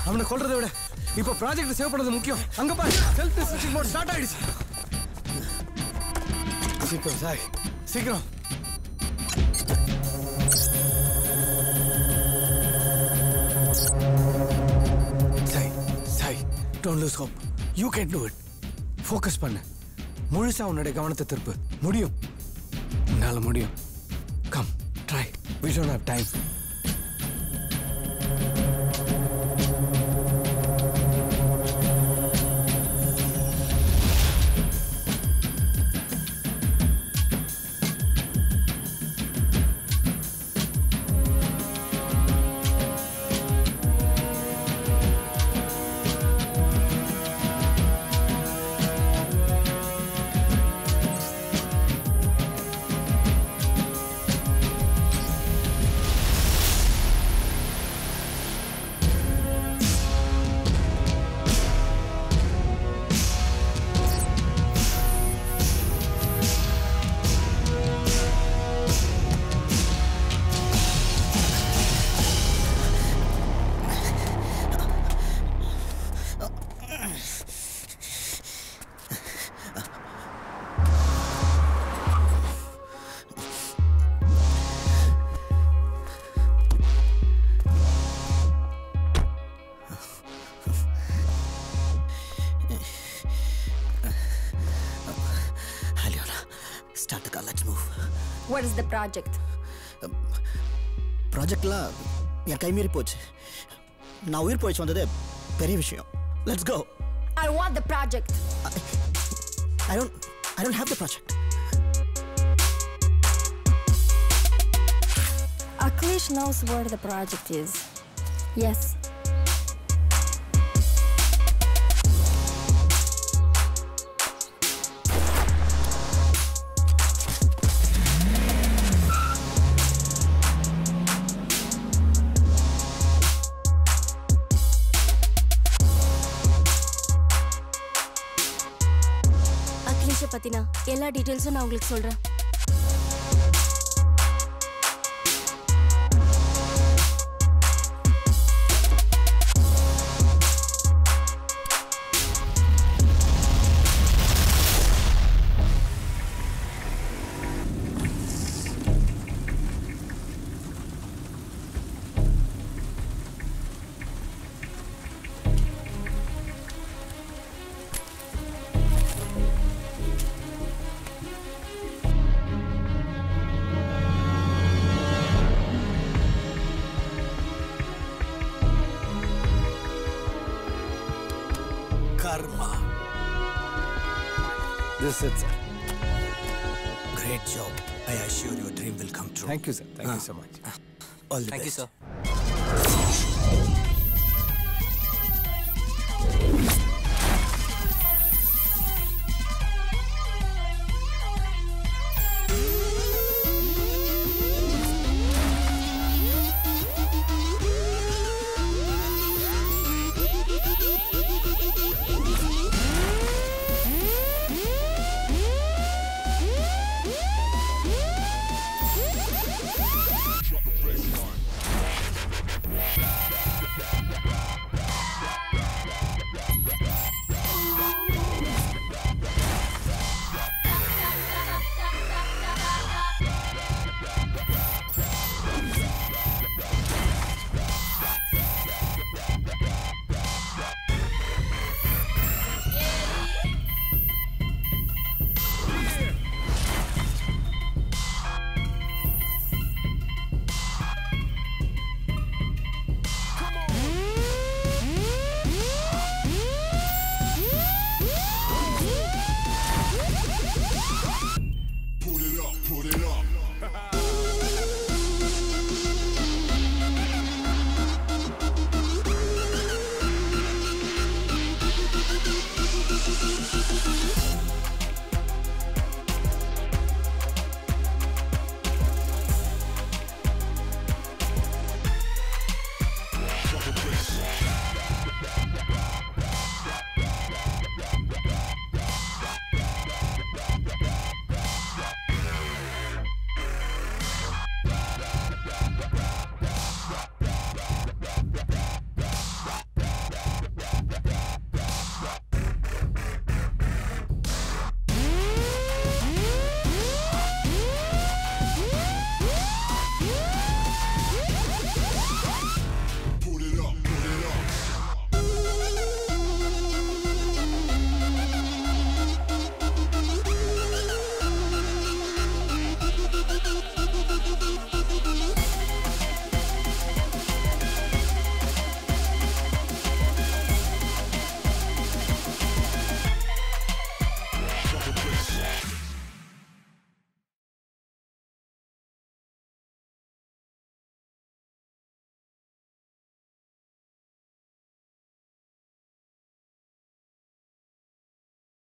அவனை கொல்றதை விட இப்போ ப்ராஜெக்ட் சேவ் பண்ணது முக்கியம். அங்க பாரு, செல்ஃப் டிஸ்ட்ரக்ஷன் மோட் ஸ்டார்ட் ஆயிடுச்சு. சீக்கிரம் சாய், சீக்கிரம். Sai, Sai, don't lose hope. You can do it. Focus பண்ணு. முழுசா உன்னுடைய கவனத்தை திருப்பு. முடியும். உன்னால முடியும். Come, try. We don't have time. What is the project? ப்ராஜெக்ட்லாம் என் கை மீறி போச்சு. நான் உயிர் போயிடுச்சு வந்தது பெரிய விஷயம். Let's go. I want the project. I don't have the project. Akhilesh knows where the project is. Yes. பத்தினா எல்லா டீடைல்ஸும் நான் உங்களுக்கு சொல்றேன். Karma. This is it, sir. Great job. I assure your dream will come true. Thank you, sir. Thank you so much. All the Thank you, best. sir.